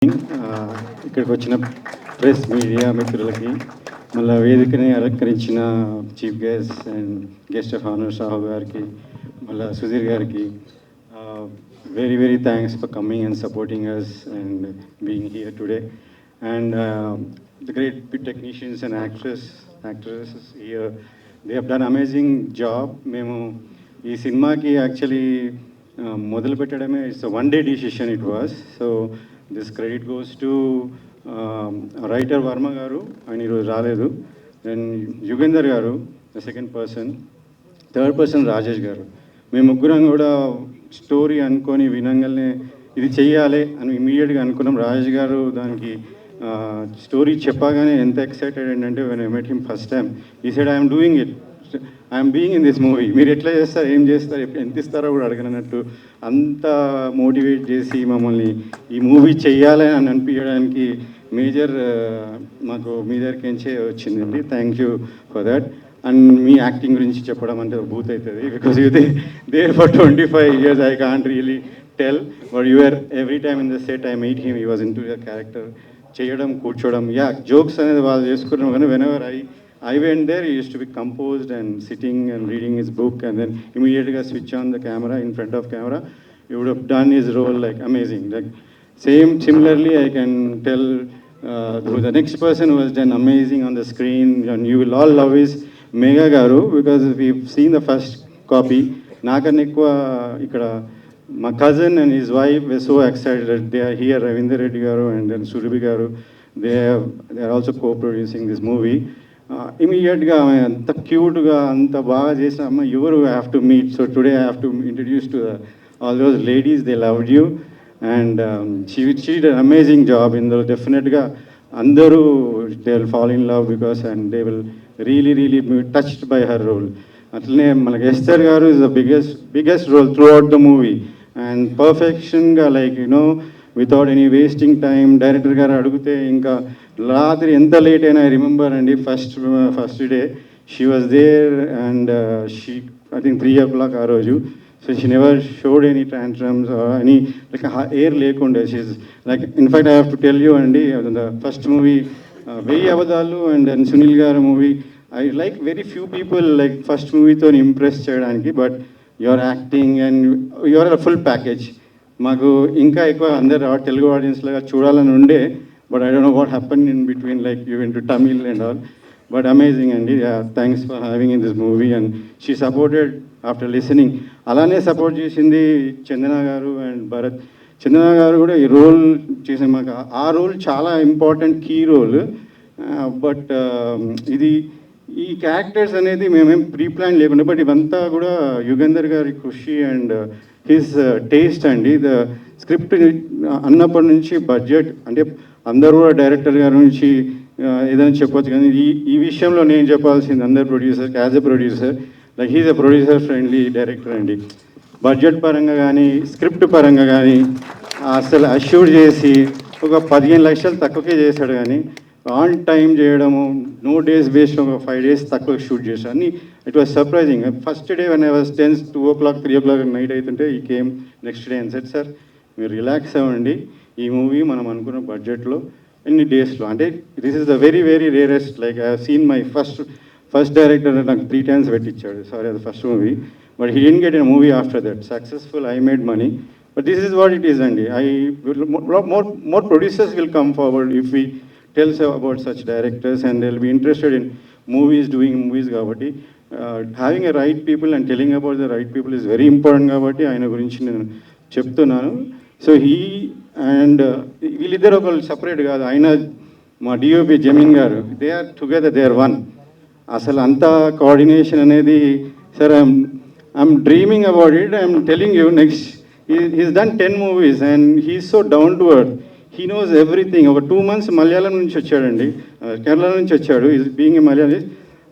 ఇక్కడికి వచ్చిన press media మిత్రులకి, మళ్ళీ వేదికని అలంకరించిన chief guest and guest of honour Sahu గారికి, మళ్ళీ సుధీర్ గారికి very very thanks for coming and supporting us and being here today. And the great technicians and actors here, they have done amazing job. మేము ఈ సినిమాకి యాక్చువల్లీ మొదలు పెట్టడమే it's one day decision it was. So this credit goes to writer Varma గారు, ఆయన ఈరోజు రాలేదు. Then Yugender గారు the second person, third person Rajesh గారు. మేము ముగ్గురం కూడా స్టోరీ అనుకొని వినంగానే ఇది చెయ్యాలి అని ఇమీడియట్గా అనుకున్నాం. రాజేష్ గారు దానికి స్టోరీ చెప్పగానే ఎంత ఎక్సైటెడ్ ఏంటంటే when I met him first time ఈ side I'm doing it, I'm being in this movie, మీరు ఎట్లా చేస్తారు, ఏం చేస్తారు, ఎంత ఇస్తారో కూడా అడగనట్టు అంత మోటివేట్ చేసి మమ్మల్ని ఈ మూవీ చెయ్యాలని అని అనిపించడానికి మేజర్ మాకు మీ దగ్గరికించే వచ్చిందండి. Thank you for that. And మీ యాక్టింగ్ గురించి చెప్పడం అంటే బూత్ అవుతుంది, because you there for 25 years I can't really tell, but you are every time in the set I meet him, he was in to the character. చేయడం, కూర్చోవడం, jokes అనేది వాళ్ళు చేసుకున్నాం, కానీ whenever I went there, he used to be composed and sitting and reading his book, and then immediately switch on the camera, in front of camera, he would have done his role like amazing. Like similarly, I can tell who the next person who has done amazing on the screen, and you will all love is Megha Garu, because we've seen the first copy. Nakanna ekkuva ikkada my cousin and his wife were so excited that they are here, Ravindra Reddy Garu and then Surabhi Garu. They are also co-producing this movie. ఇమీడియట్గా ఆమె అంత క్యూట్గా అంత బాగా చేసిన అమ్మ ఎవరు have to meet. So today I have to introduce to all those ladies, they loved you and she did an amazing job. ఇందులో డెఫినెట్గా అందరూ they will fall in love because and they will really really touched by her role. అట్లనే మనకి Esther గారు is the biggest role throughout the movie and పర్ఫెక్షన్గా like you know without any wasting time. Director గారు అడిగితే ఇంకా రాత్రి ఎంత late అయినా ఐ రిమెంబర్ అండి, first day she was there and she I think 3 o'clock ఆ రోజు. So she never showed any tantrums any like air లేకుండే. She like in fact I have to tell you అండి, ద ఫస్ట్ మూవీ 1000 అబద్ధాలు and then Sunil గారు movie, I like very few people like first మూవీతో impress చేయడానికి, but your acting and your full package. మాకు ఇంకా ఎక్కువ అందరు తెలుగు ఆడియన్స్లాగా చూడాలని ఉండే, but I don't know what happened in between, like you went to Tamil and all, but amazing Andy. Thanks for having in this movie, and she supported after listening. Alane support chesindi Chandana garu and Bharat. Chandana garu kuda ee role chesina maka aa role chaala important key role, but idi ఈ characters అనేది మేమేం pre plan లేకుండా, but ఇవంతా కూడా యుగేందర్ గారి కృషి and his taste అండి. The script అన్నప్పటి నుంచి బడ్జెట్ అంటే అందరూ కూడా డైరెక్టర్ గారి నుంచి ఏదైనా చెప్పొచ్చు, కానీ ఈ విషయంలో నేను చెప్పాల్సింది అందరు producers as a producer, like he's a producer friendly director అండి. బడ్జెట్ పరంగా కానీ స్క్రిప్ట్ పరంగా కానీ అసలు అష్యూర్ చేసి ఒక 15 లక్షలు తక్కువకే చేశాడు, కానీ ఆన్ టైం చేయడము, నో డేస్ వేస్ట్, ఒక 5 days తక్కువ షూట్ చేశాను అని. It was surprising. First day one I was 2 o'clock 3 o'clock night అవుతుంటే ఈ came next day and set, sir మీరు రిలాక్స్ అవ్వండి, ఈ మూవీ మనం అనుకున్న బడ్జెట్లో ఎన్ని డేస్లో, అంటే this is the very very rarest, like I have seen my first director నాకు 3 times పెట్టించాడు, సారీ అది first movie, but he didn't get a movie after that. Successful, I made money, but this is what it is అండి. more producers will come forward if we tell about such directors and they'll be interested in doing movies కాబట్టి having a right people and telling about the right people is very important కాబట్టి ఆయన గురించి నేను చెప్తున్నాను. So he and వీళ్ళిద్దరు ఒకళ్ళు separate కాదు, ఆయన మా డిఓపి జమీన్ గారు, they are together, they are one. అసలు అంత కోఆర్డినేషన్ అనేది sir I'm dreaming about it. I'm telling you next he's done 10 movies and he's so down to earth. He knows everything. ఒక 2 months మలయాళం నుంచి వచ్చాడండి, కేరళ నుంచి వచ్చాడు. ఈజ్ బీయింగ్ ఏ మలయాళీ,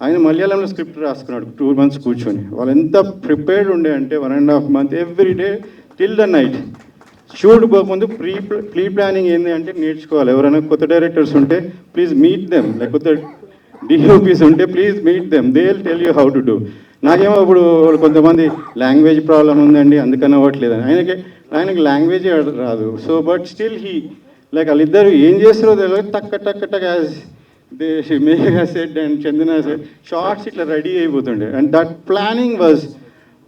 ఆయన మలయాళంలో స్క్రిప్ట్ రాసుకున్నాడు 2 months కూర్చొని. వాళ్ళు ఎంత ప్రిపేర్డ్ ఉండే అంటే 1.5 months every day till the night. Shoot పోకముందు ప్రీ ప్లానింగ్ ఏంటి అంటే నేర్చుకోవాలి. ఎవరైనా కొత్త డైరెక్టర్స్ ఉంటే ప్లీజ్ మీట్ దెమ్, లేకపోతే డిఓపీస్ ఉంటే please meet them, they will tell you how to do. నాకేమో ఇప్పుడు కొంతమంది లాంగ్వేజ్ ప్రాబ్లం ఉందండి అందుకని అవ్వట్లేదని, ఆయనకి లాంగ్వేజే రాదు. So but still he like వాళ్ళిద్దరు ఏం చేస్తారో తెలియదు, టక్క టక్క టక్ as they Megha set and Chandana set shots ఇట్లా రెడీ అయిపోతుండే. And that planning was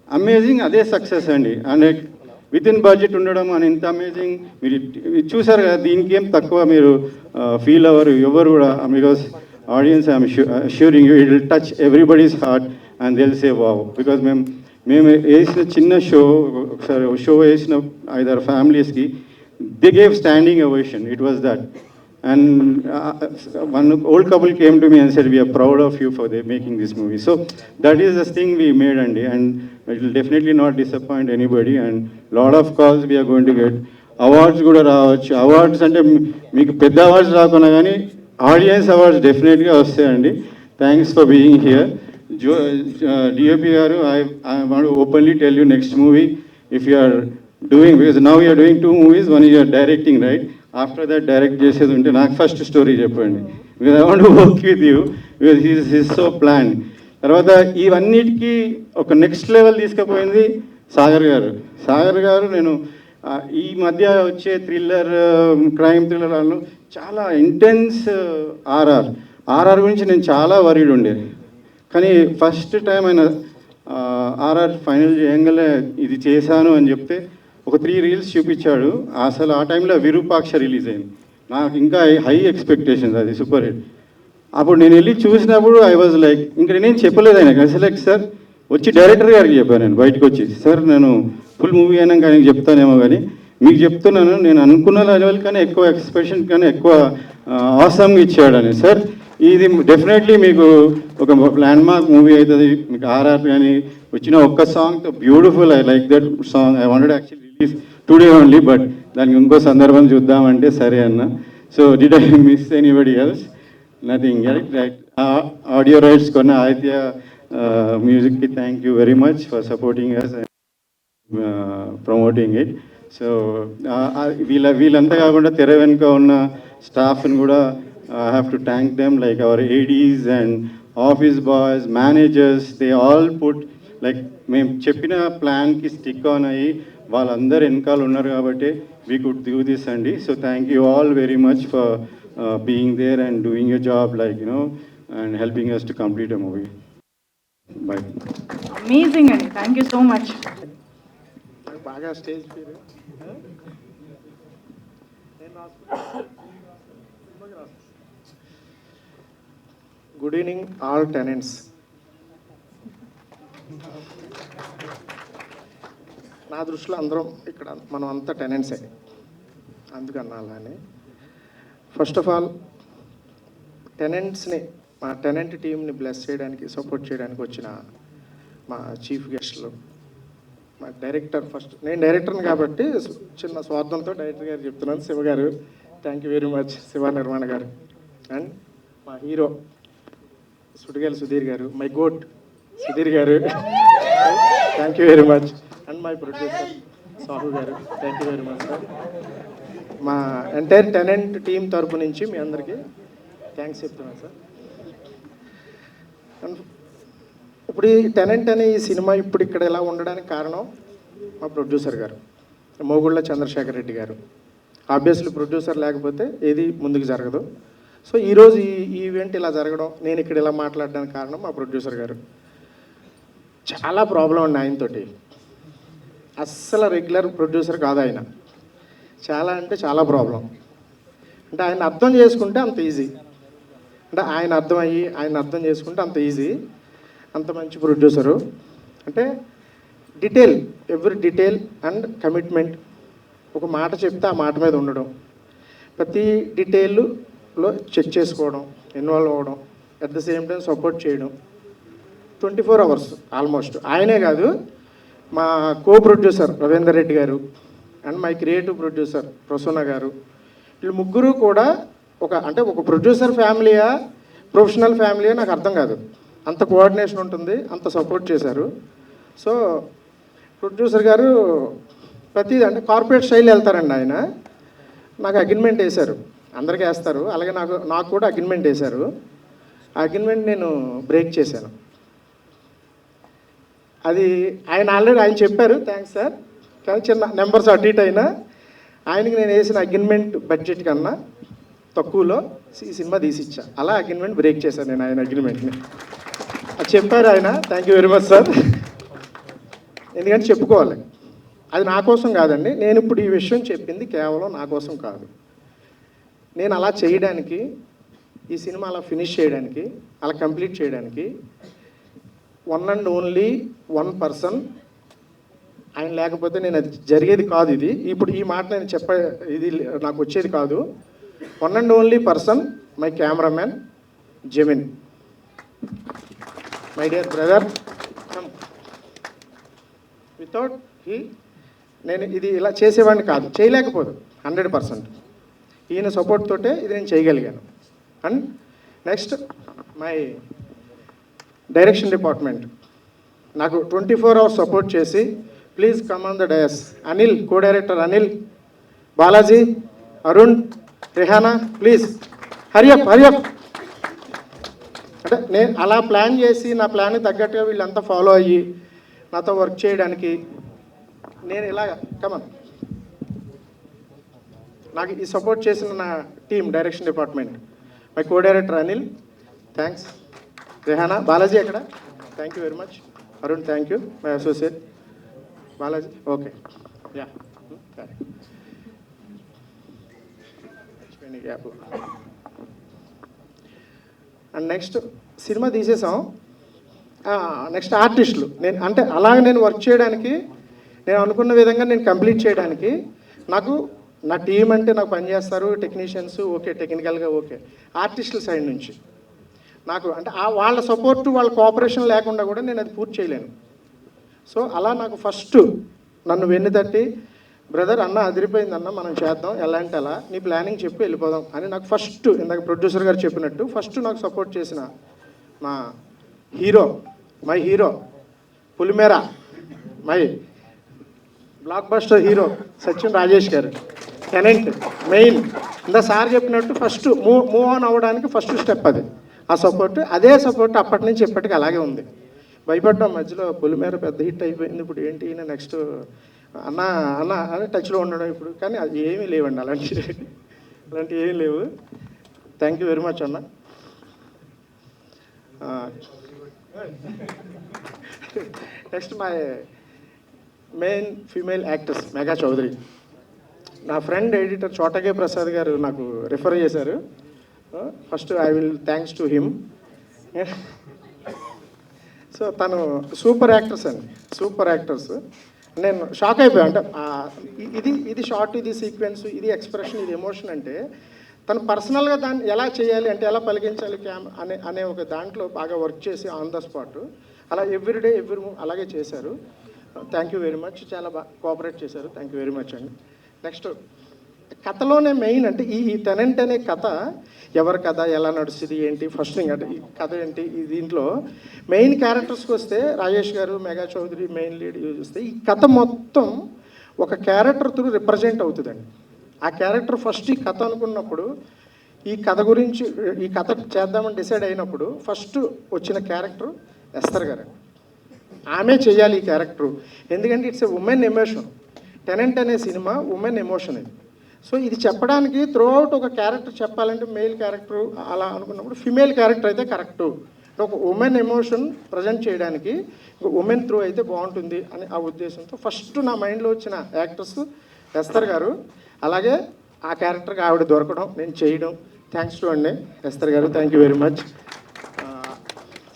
amazing. అదే సక్సెస్ అండి. అండ్ విత్ ఇన్ బడ్జెట్ ఉండడం అని ఇంత అమేజింగ్. మీరు చూసారు కదా, దీనికి ఏం తక్కువ మీరు ఫీల్ అవ్వరు ఎవరు కూడా, because audience I'm assuring you it will touch everybody's heart and దిల్ సే వావ్. బికాస్ మేము వేసిన చిన్న షో, ఒకసారి షో వేసిన 5-6 ఫ్యామిలీస్కి they gave standing ovation. It was that. And one old couple came to me and said, we are proud of you for making this movie. So that is the thing we made, Andy, and it will definitely not disappoint anybody. And lot of calls we are going to get. Awards కూడా రావచ్చు. Awards అంటే మీకు పెద్ద awards రాకున్నా కానీ audience awards డెఫినెట్గా వస్తాయండి. Thanks for being here. DOP గారు, I want to openly tell you, next movie if you are doing, because now you are doing 2 movies, one you are directing, right? After that direct చేసేది ఉంటే నాకు first story చెప్పండి, because I want to work with you, because he's so plan. తర్వాత ఇవన్నిటికీ ఒక next level తీసుకుపోయింది Sagar గారు. సాగర్ గారు నేను ఈ మధ్య వచ్చే థ్రిల్లర్, క్రైమ్ థ్రిల్లర్ వాళ్ళు చాలా ఇంటెన్స్. ఆర్ఆర్ గురించి నేను చాలా వరీడ్ ఉండేది, కానీ ఫస్ట్ టైం ఆయన ఆర్ఆర్ ఫైనల్ చేయగలే ఇది చేశాను అని చెప్తే ఒక 3 రీల్స్ చూపించాడు. అసలు ఆ టైంలో విరూపాక్ష రిలీజ్ అయింది. నాకు ఇంకా హై ఎక్స్పెక్టేషన్స్, అది సూపర్ హిట్. అప్పుడు నేను వెళ్ళి చూసినప్పుడు ఐ వాజ్ లైక్, ఇంకా నేనేం చెప్పలేదు ఆయనకి. సెలెక్ట్ సార్ వచ్చి డైరెక్టర్ గారికి చెప్పాను నేను బయటకు వచ్చి, సార్ నేను ఫుల్ మూవీ అయినాక ఆయనకి చెప్తానేమో కానీ మీకు చెప్తున్నాను, నేను అనుకున్న లెవెల్ కానీ ఎక్కువ ఎక్స్ప్రెషన్ కానీ ఎక్కువ ఆసమ్గా ఇచ్చాడని. సార్ ఇది డెఫినెట్లీ మీకు ఒక ల్యాండ్మార్క్ మూవీ అవుతుంది. మీకు ఆర్ఆర్ కానీ వచ్చిన ఒక్క song beautiful, I like that song. I wanted actually release today only, but దానికి ఇంకో సందర్భం చూద్దామంటే సరే అన్న. So did I miss anybody else? Nothing. Right. Audio rights కొన్న ఆదిత్య మ్యూజిక్కి thank you very much for supporting us and promoting it. So వీళ్ళంతా కాకుండా తెర వెనుక ఉన్న స్టాఫ్ని కూడా I have to thank them, like our ADs and office boys, managers, they all put, like మేము చెప్పిన ప్లాన్కి స్టిక్ ఆన్ అయ్యి వాళ్ళందరూ వెనకాల ఉన్నారు కాబట్టి we could do this అండి. So thank you all very much for being there and doing your job, like you know, and helping us to complete a movie. Bye. Amazing అండి, thank you so much. బాగా stage పేరు good evening all tenants. నా దృష్టిలో అందరం ఇక్కడ మనం అంతా టెనెంట్సే, అందుకన్నా అలానే. ఫస్ట్ ఆఫ్ ఆల్ టెనెంట్స్ని, మా టెనెంట్ టీమ్ని బ్లెస్ చేయడానికి, సపోర్ట్ చేయడానికి వచ్చిన మా చీఫ్ గెస్ట్లు, మా డైరెక్టర్. ఫస్ట్ నేను డైరెక్టర్ని కాబట్టి చిన్న స్వార్థంతో డైరెక్టర్ గారు చెప్తున్నాను, శివ గారు, thank you very much, Shiva నిర్మాణ గారు. అండ్ మా హీరో సుడిగాలి సుధీర్ గారు, మై గోట్ సుధీర్ గారు, thank you very much. And my producer Sahu గారు, thank you very much sir. మా ఎంటైర్ టెనెంట్ టీం తరపు నుంచి మీ అందరికీ థ్యాంక్స్ చెప్తున్నాను సార్. అండ్ ఇప్పుడు ఈ టెనెంట్ అనే ఈ సినిమా ఇప్పుడు ఇక్కడ ఎలా ఉండడానికి కారణం మా ప్రొడ్యూసర్ గారు, మోగుళ్ళ చంద్రశేఖర్ రెడ్డి గారు. ఆబ్వియస్లీ ప్రొడ్యూసర్ లేకపోతే ఏది ముందుకు జరగదు. సో ఈరోజు ఈ ఈవెంట్ ఇలా జరగడం, నేను ఇక్కడ ఇలా మాట్లాడడానికి కారణం మా ప్రొడ్యూసర్ గారు. చాలా ప్రాబ్లం అండి ఆయనతోటి, అస్సలు రెగ్యులర్ ప్రొడ్యూసర్ కాదు ఆయన. చాలా అంటే చాలా ప్రాబ్లం. అంటే ఆయన అర్థం చేసుకుంటే అంత ఈజీ, అంటే ఆయన అర్థం చేసుకుంటే అంత ఈజీ. అంత మంచి ప్రొడ్యూసరు. అంటే detail, every detail and commitment. ఒక మాట చెప్తే ఆ మాట మీద ఉండడం, ప్రతి డీటెయిల్లో చెక్ చేసుకోవడం, ఇన్వాల్వ్ అవ్వడం, at the same time support చేయడం 24 hours ఆల్మోస్ట్. ఆయనే కాదు, మా కో ప్రొడ్యూసర్ రవీందర్ రెడ్డి గారు and my creative producer Prasanna గారు, వీళ్ళు ముగ్గురు కూడా ఒక ప్రొడ్యూసర్ ఫ్యామిలీయా ప్రొఫెషనల్ ఫ్యామిలీయా నాకు అర్థం కాదు. అంత కోఆర్డినేషన్ ఉంటుంది, అంత సపోర్ట్ చేశారు. సో ప్రొడ్యూసర్ గారు ప్రతిదీ అంటే కార్పొరేట్ స్టైల్ వెళ్తారండి ఆయన. నాకు అగ్రిమెంట్ వేశారు, అందరికీ వేస్తారు, అలాగే నాకు కూడా అగ్రిమెంట్ వేశారు. ఆ అగ్రిమెంట్ నేను బ్రేక్ చేశాను. అది ఆయన ఆల్రెడీ చెప్పారు, థ్యాంక్స్ సార్, కానీ చిన్న నెంబర్స్ అటు ఇటు అయినా ఆయనకి నేను వేసిన అగ్రిమెంట్ బడ్జెట్ కన్నా తక్కువలో ఈ సినిమా తీసిచ్చా. అలా అగ్రిమెంట్ బ్రేక్ చేశాను నేను ఆయన అగ్రిమెంట్ని. అది చెప్పారు ఆయన. Thank you very much sir. ఎందుకంటే చెప్పుకోవాలి, అది నా కోసం కాదండి. నేను ఇప్పుడు ఈ విషయం చెప్పింది కేవలం నా కోసం కాదు. నేను అలా చేయడానికి, ఈ సినిమా అలా ఫినిష్ చేయడానికి, అలా కంప్లీట్ చేయడానికి one and only one person, ఆయన లేకపోతే నేను అది జరిగేది కాదు. ఇది ఇప్పుడు ఈ మాట నేను ఇది నాకు వచ్చేది కాదు. One and only person my cameraman Jemin. My dear brother, without నేను ఇది ఇలా చేసేవాడిని కాదు, చేయలేకపోదు 100%. ఈయన సపోర్ట్ తోటే ఇది నేను చేయగలిగాను. And next my direction department నాకు 24 hours సపోర్ట్ చేసి, please come on the dais. Anil, co director Anil, Balaji, Arun, Rehana, please hurry up. అంటే నేను అలా ప్లాన్ చేసి నా ప్లాన్కి తగ్గట్టుగా వీళ్ళంతా ఫాలో అయ్యి నాతో వర్క్ చేయడానికి నేను ఇలాగ కమన్ నాకు ఈ సపోర్ట్ చేసిన నా team, direction department, my co director Anil, thanks. Rehana, Balaji ఎక్కడ? Thank you very much. Arun, thank you. My associate Balaji, okay, ya, సరే. అండ్ నెక్స్ట్ సినిమా తీసేసాం. నెక్స్ట్ ఆర్టిస్టులు. నేను అంటే అలాగే నేను వర్క్ చేయడానికి, నేను అనుకున్న విధంగా నేను కంప్లీట్ చేయడానికి నాకు నా టీం అంటే నాకు పనిచేస్తారు, టెక్నీషియన్స్ ఓకే, టెక్నికల్గా ఓకే. ఆర్టిస్టుల సైడ్ నుంచి నాకు అంటే వాళ్ళ సపోర్టు, వాళ్ళ కోఆపరేషన్ లేకుండా కూడా నేను అది పూర్తి చేయలేను. సో అలా నాకు ఫస్ట్ నన్ను వెన్ను తట్టి, బ్రదర్ అన్న అదిరిపోయింది అన్న, మనం చేద్దాం, ఎలా అంటే అలా, నీ ప్లానింగ్ చెప్పి వెళ్ళిపోదాం అని నాకు ఫస్ట్, ఇందాక ప్రొడ్యూసర్ గారు చెప్పినట్టు ఫస్ట్ నాకు సపోర్ట్ చేసిన మా hero, my hero Pulimera, my block buster hero Sachin Rajesh గారు, టెనెంట్ మెయిన్. ఇందా సార్ చెప్పినట్టు ఫస్ట్ మూవ్ ఆన్ అవ్వడానికి ఫస్ట్ స్టెప్ అది. ఆ సపోర్ట్, అదే సపోర్ట్ అప్పటి నుంచి ఇప్పటికీ అలాగే ఉంది. భయపడ్డాం మధ్యలో, పులిమేర పెద్ద హిట్ అయిపోయింది, ఇప్పుడు ఏంటి ఈయన నెక్స్ట్ అన్న అని టచ్లో ఉండడం ఇప్పుడు. కానీ అది ఏమీ లేవండి, అలాంటివి ఏమీ లేవు. థ్యాంక్ యూ వెరీ మచ్ అన్న. Next my main female actors, Megha Chowdary. నా ఫ్రెండ్ ఎడిటర్ చోటగే ప్రసాద్ గారు నాకు రిఫర్ చేశారు. First I will thanks to him. So తను సూపర్ యాక్టర్స్ అండి, సూపర్ యాక్టర్స్. నేను షాక్ అయిపోయా. అంటే ఇది షార్ట్, ఇది సీక్వెన్స్, ఇది ఎక్స్ప్రెషన్, ఇది ఎమోషన్ అంటే తను పర్సనల్గా దాన్ని ఎలా చేయాలి అంటే ఎలా పలికించాలి అనే ఒక దాంట్లో బాగా వర్క్ చేసి ఆన్ ద స్పాట్ అలా ఎవ్రీడే అలాగే చేశారు. Thank you very much. చాలా బాగా కోఆపరేట్ చేశారు. థ్యాంక్ యూ వెరీ మచ్ అండి. నెక్స్ట్ కథలోనే మెయిన్ అంటే ఈ టెనెంట్ అనే కథ ఎవరి కథ, ఎలా నడుస్తుంది, ఏంటి ఫస్ట్ థింగ్ అంటే ఈ కథ ఏంటి. ఈ దీంట్లో మెయిన్ క్యారెక్టర్స్కి వస్తే రాజేష్ గారు, Megha Chowdary main lead use చేస్తే ఈ కథ మొత్తం ఒక క్యారెక్టర్ త్రూ రిప్రజెంట్ అవుతుందండి. ఆ క్యారెక్టర్ ఫస్ట్ ఈ కథ అనుకున్నప్పుడు, ఈ కథ గురించి ఈ కథ చేద్దామని డిసైడ్ అయినప్పుడు ఫస్ట్ వచ్చిన క్యారెక్టర్ ఎస్తర్ గారు. ఆమె చేయాలి ఈ క్యారెక్టర్, ఎందుకంటే it's a women emotion. Tenant అనే సినిమా ఉమెన్ ఎమోషన్ ఇది. సో ఇది చెప్పడానికి త్రూఅవుట్ ఒక క్యారెక్టర్ చెప్పాలంటే మెయిల్ క్యారెక్టర్ అలా అనుకున్నప్పుడు ఫిమేల్ క్యారెక్టర్ అయితే కరెక్టు. ఒక ఉమెన్ ఎమోషన్ ప్రజెంట్ చేయడానికి ఉమెన్ త్రూ అయితే బాగుంటుంది అని ఆ ఉద్దేశంతో ఫస్ట్ నా మైండ్లో వచ్చిన యాక్టర్స్ ఎస్తర్ గారు. అలాగే ఆ క్యారెక్టర్కి ఆవిడ దొరకడం, నేను చేయడం, థ్యాంక్స్ టు అండి ఎస్తర్ గారు. Thank you very much.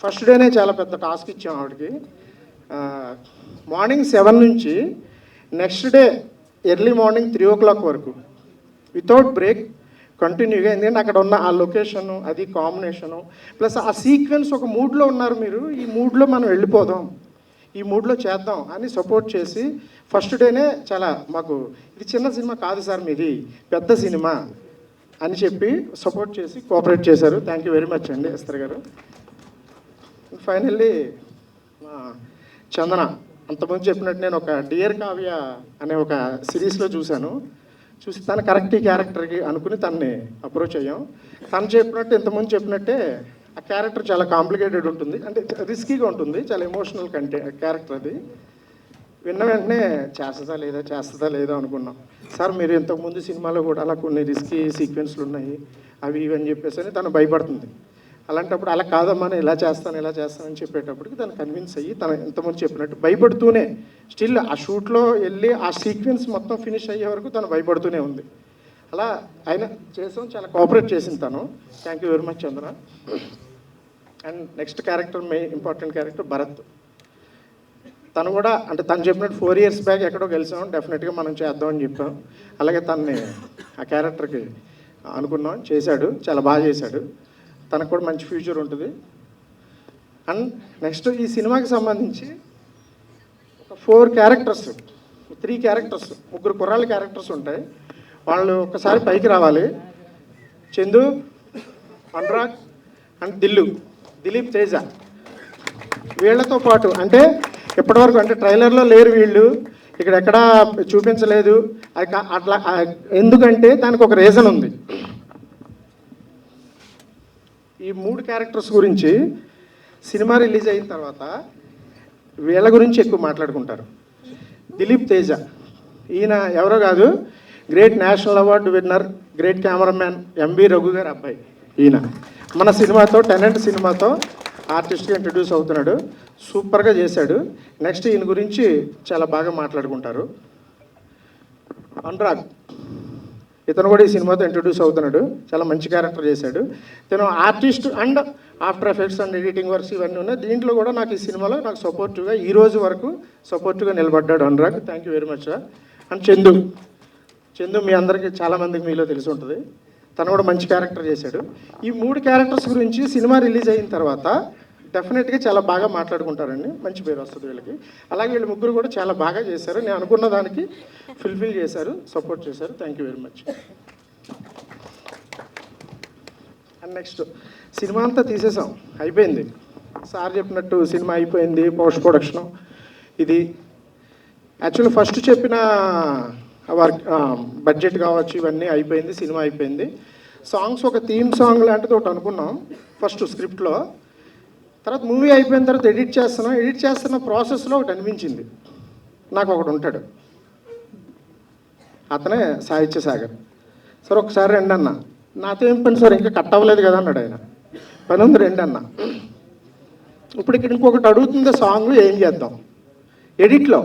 First డేనే చాలా పెద్ద టాస్క్ ఇచ్చాం ఆవిడకి. మార్నింగ్ 7 నుంచి next day early morning 3 o'clock వరకు వితౌట్ బ్రేక్ కంటిన్యూగా. ఎందుకంటే అక్కడ ఉన్న ఆ లొకేషను, అది కాంబినేషను, ప్లస్ ఆ సీక్వెన్స్ ఒక మూడ్లో ఉన్నారు మీరు, ఈ మూడ్లో మనం వెళ్ళిపోదాం, ఈ మూడ్లో చేద్దాం అని సపోర్ట్ చేసి ఫస్ట్ డేనే చాలా మాకు ఇది చిన్న సినిమా కాదు సార్, మీది పెద్ద సినిమా అని చెప్పి సపోర్ట్ చేసి కోఆపరేట్ చేశారు. థ్యాంక్ యూ వెరీ మచ్ అండి ఎస్తర్ గారు. ఫైనల్లీ చందన, అంతకుముందు చెప్పినట్టు నేను ఒక డియర్ కావ్య అనే ఒక సిరీస్లో చూసి తను కరెక్ట్ ఈ క్యారెక్టర్కి అనుకుని తనని అప్రోచ్ అయ్యాం. తను చెప్పినట్టు ఇంతకుముందు చెప్పినట్టే ఆ క్యారెక్టర్ చాలా కాంప్లికేటెడ్ ఉంటుంది, అంటే రిస్కీగా ఉంటుంది, చాలా ఎమోషనల్ క్యారెక్టర్ అది. విన్న వెంటనే చేస్తుందా లేదా అనుకున్నాం. సార్ మీరు ఇంతకుముందు సినిమాలో కూడా అలా కొన్ని రిస్కీ సీక్వెన్స్లు ఉన్నాయి అవి ఇవి అని చెప్పేసి అని తను భయపడుతుంది. అలాంటప్పుడు అలా కాదమ్మా నేను ఇలా చేస్తానని చెప్పేటప్పటికి తను కన్విన్స్ అయ్యి తను ఇంతకుముందు చెప్పినట్టు భయపడుతూనే స్టిల్ ఆ షూట్లో వెళ్ళి ఆ సీక్వెన్స్ మొత్తం ఫినిష్ అయ్యే వరకు తను భయపడుతూనే ఉంది. అలా ఆయన చేసాం, చాలా కోఆపరేట్ చేసింది తను. Thank you very much Chandra. And next character important character Bharat. తను కూడా అంటే తను చెప్పినట్టు 4 years బ్యాక్ ఎక్కడో గెలిచాం, డెఫినెట్గా మనం చేద్దామని చెప్పాం. అలాగే తనని ఆ క్యారెక్టర్కి అనుకున్నాం, చేశాడు, చాలా బాగా చేశాడు. తనకు కూడా మంచి ఫ్యూచర్ ఉంటుంది. అండ్ నెక్స్ట్ ఈ సినిమాకి సంబంధించి ఒక 3 క్యారెక్టర్స్ 3 కుర్రాళ్ళ క్యారెక్టర్స్ ఉంటాయి. వాళ్ళు ఒక్కసారి పైకి రావాలి. చందు, అనురాగ్ అండ్ దిలీప్ తేజ. వీళ్ళతో పాటు అంటే ఇప్పటివరకు అంటే ట్రైలర్లో లేరు వీళ్ళు, ఇక్కడ ఎక్కడా చూపించలేదు. అది అట్లా ఎందుకంటే దానికి ఒక రీజన్ ఉంది. ఈ 3 క్యారెక్టర్స్ గురించి సినిమా రిలీజ్ అయిన తర్వాత వీళ్ళ గురించి ఎక్కువ మాట్లాడుకుంటారు. దిలీప్ తేజ ఈయన ఎవరో కాదు, great national award winner, great cameraman MB Raghu గారి అబ్బాయి. ఈయన మన సినిమాతో టెనెంట్ సినిమాతో ఆర్టిస్ట్గా ఇంట్రడ్యూస్ అవుతున్నాడు. సూపర్గా చేశాడు. నెక్స్ట్ ఈయన గురించి చాలా బాగా మాట్లాడుకుంటారు. అనురాగ్ ఇతను కూడా ఈ సినిమాతో ఇంట్రడ్యూస్ అవుతున్నాడు. చాలా మంచి క్యారెక్టర్ చేశాడు. ఇతను artist and after effects and editing works ఇవన్నీ ఉన్నాయి. దీంట్లో కూడా నాకు ఈ సినిమాలో నాకు సపోర్టివ్గా ఈ రోజు వరకు సపోర్టివ్గా నిలబడ్డాడు Anurag. Thank you very much. And Chandu మీ అందరికీ చాలామందికి మీలో తెలిసి ఉంటుంది. తను కూడా మంచి క్యారెక్టర్ చేశాడు. ఈ 3 క్యారెక్టర్స్ గురించి సినిమా రిలీజ్ అయిన తర్వాత డెఫినెట్గా చాలా బాగా మాట్లాడుకుంటారండి. మంచి పేరు వస్తుంది వీళ్ళకి. అలాగే వీళ్ళు ముగ్గురు కూడా చాలా బాగా చేశారు. నేను అనుకున్న దానికి ఫుల్ఫిల్ చేశారు, సపోర్ట్ చేశారు. Thank you very much. And next cinema అంతా తీసేసాం, అయిపోయింది. సార్ చెప్పినట్టు సినిమా అయిపోయింది. పోస్ట్ ప్రొడక్షన్ ఇది యాక్చువల్లీ ఫస్ట్ చెప్పిన వర్క్ బడ్జెట్ కావచ్చు ఇవన్నీ అయిపోయింది, సినిమా అయిపోయింది. సాంగ్స్ ఒక థీమ్ సాంగ్ లాంటిది ఒకటి అనుకున్నాం ఫస్ట్ స్క్రిప్ట్లో. తర్వాత మూవీ అయిపోయిన తర్వాత ఎడిట్ చేస్తున్న ప్రాసెస్లో ఒకటి అనిపించింది నాకు. ఒకడు ఉంటాడు, అతనే సాహిత్య సాగర్. సార్ ఒకసారి రండి అన్న. నాతో ఏం పని సార్, ఇంకా కట్ అవ్వలేదు కదా అన్నాడు ఆయన. పని ఉంది రండి అన్న. ఇప్పుడు ఇక్కడ ఇంకొకటి అడుగుతుంది, సాంగ్లో ఏం చేద్దాం? ఎడిట్లో,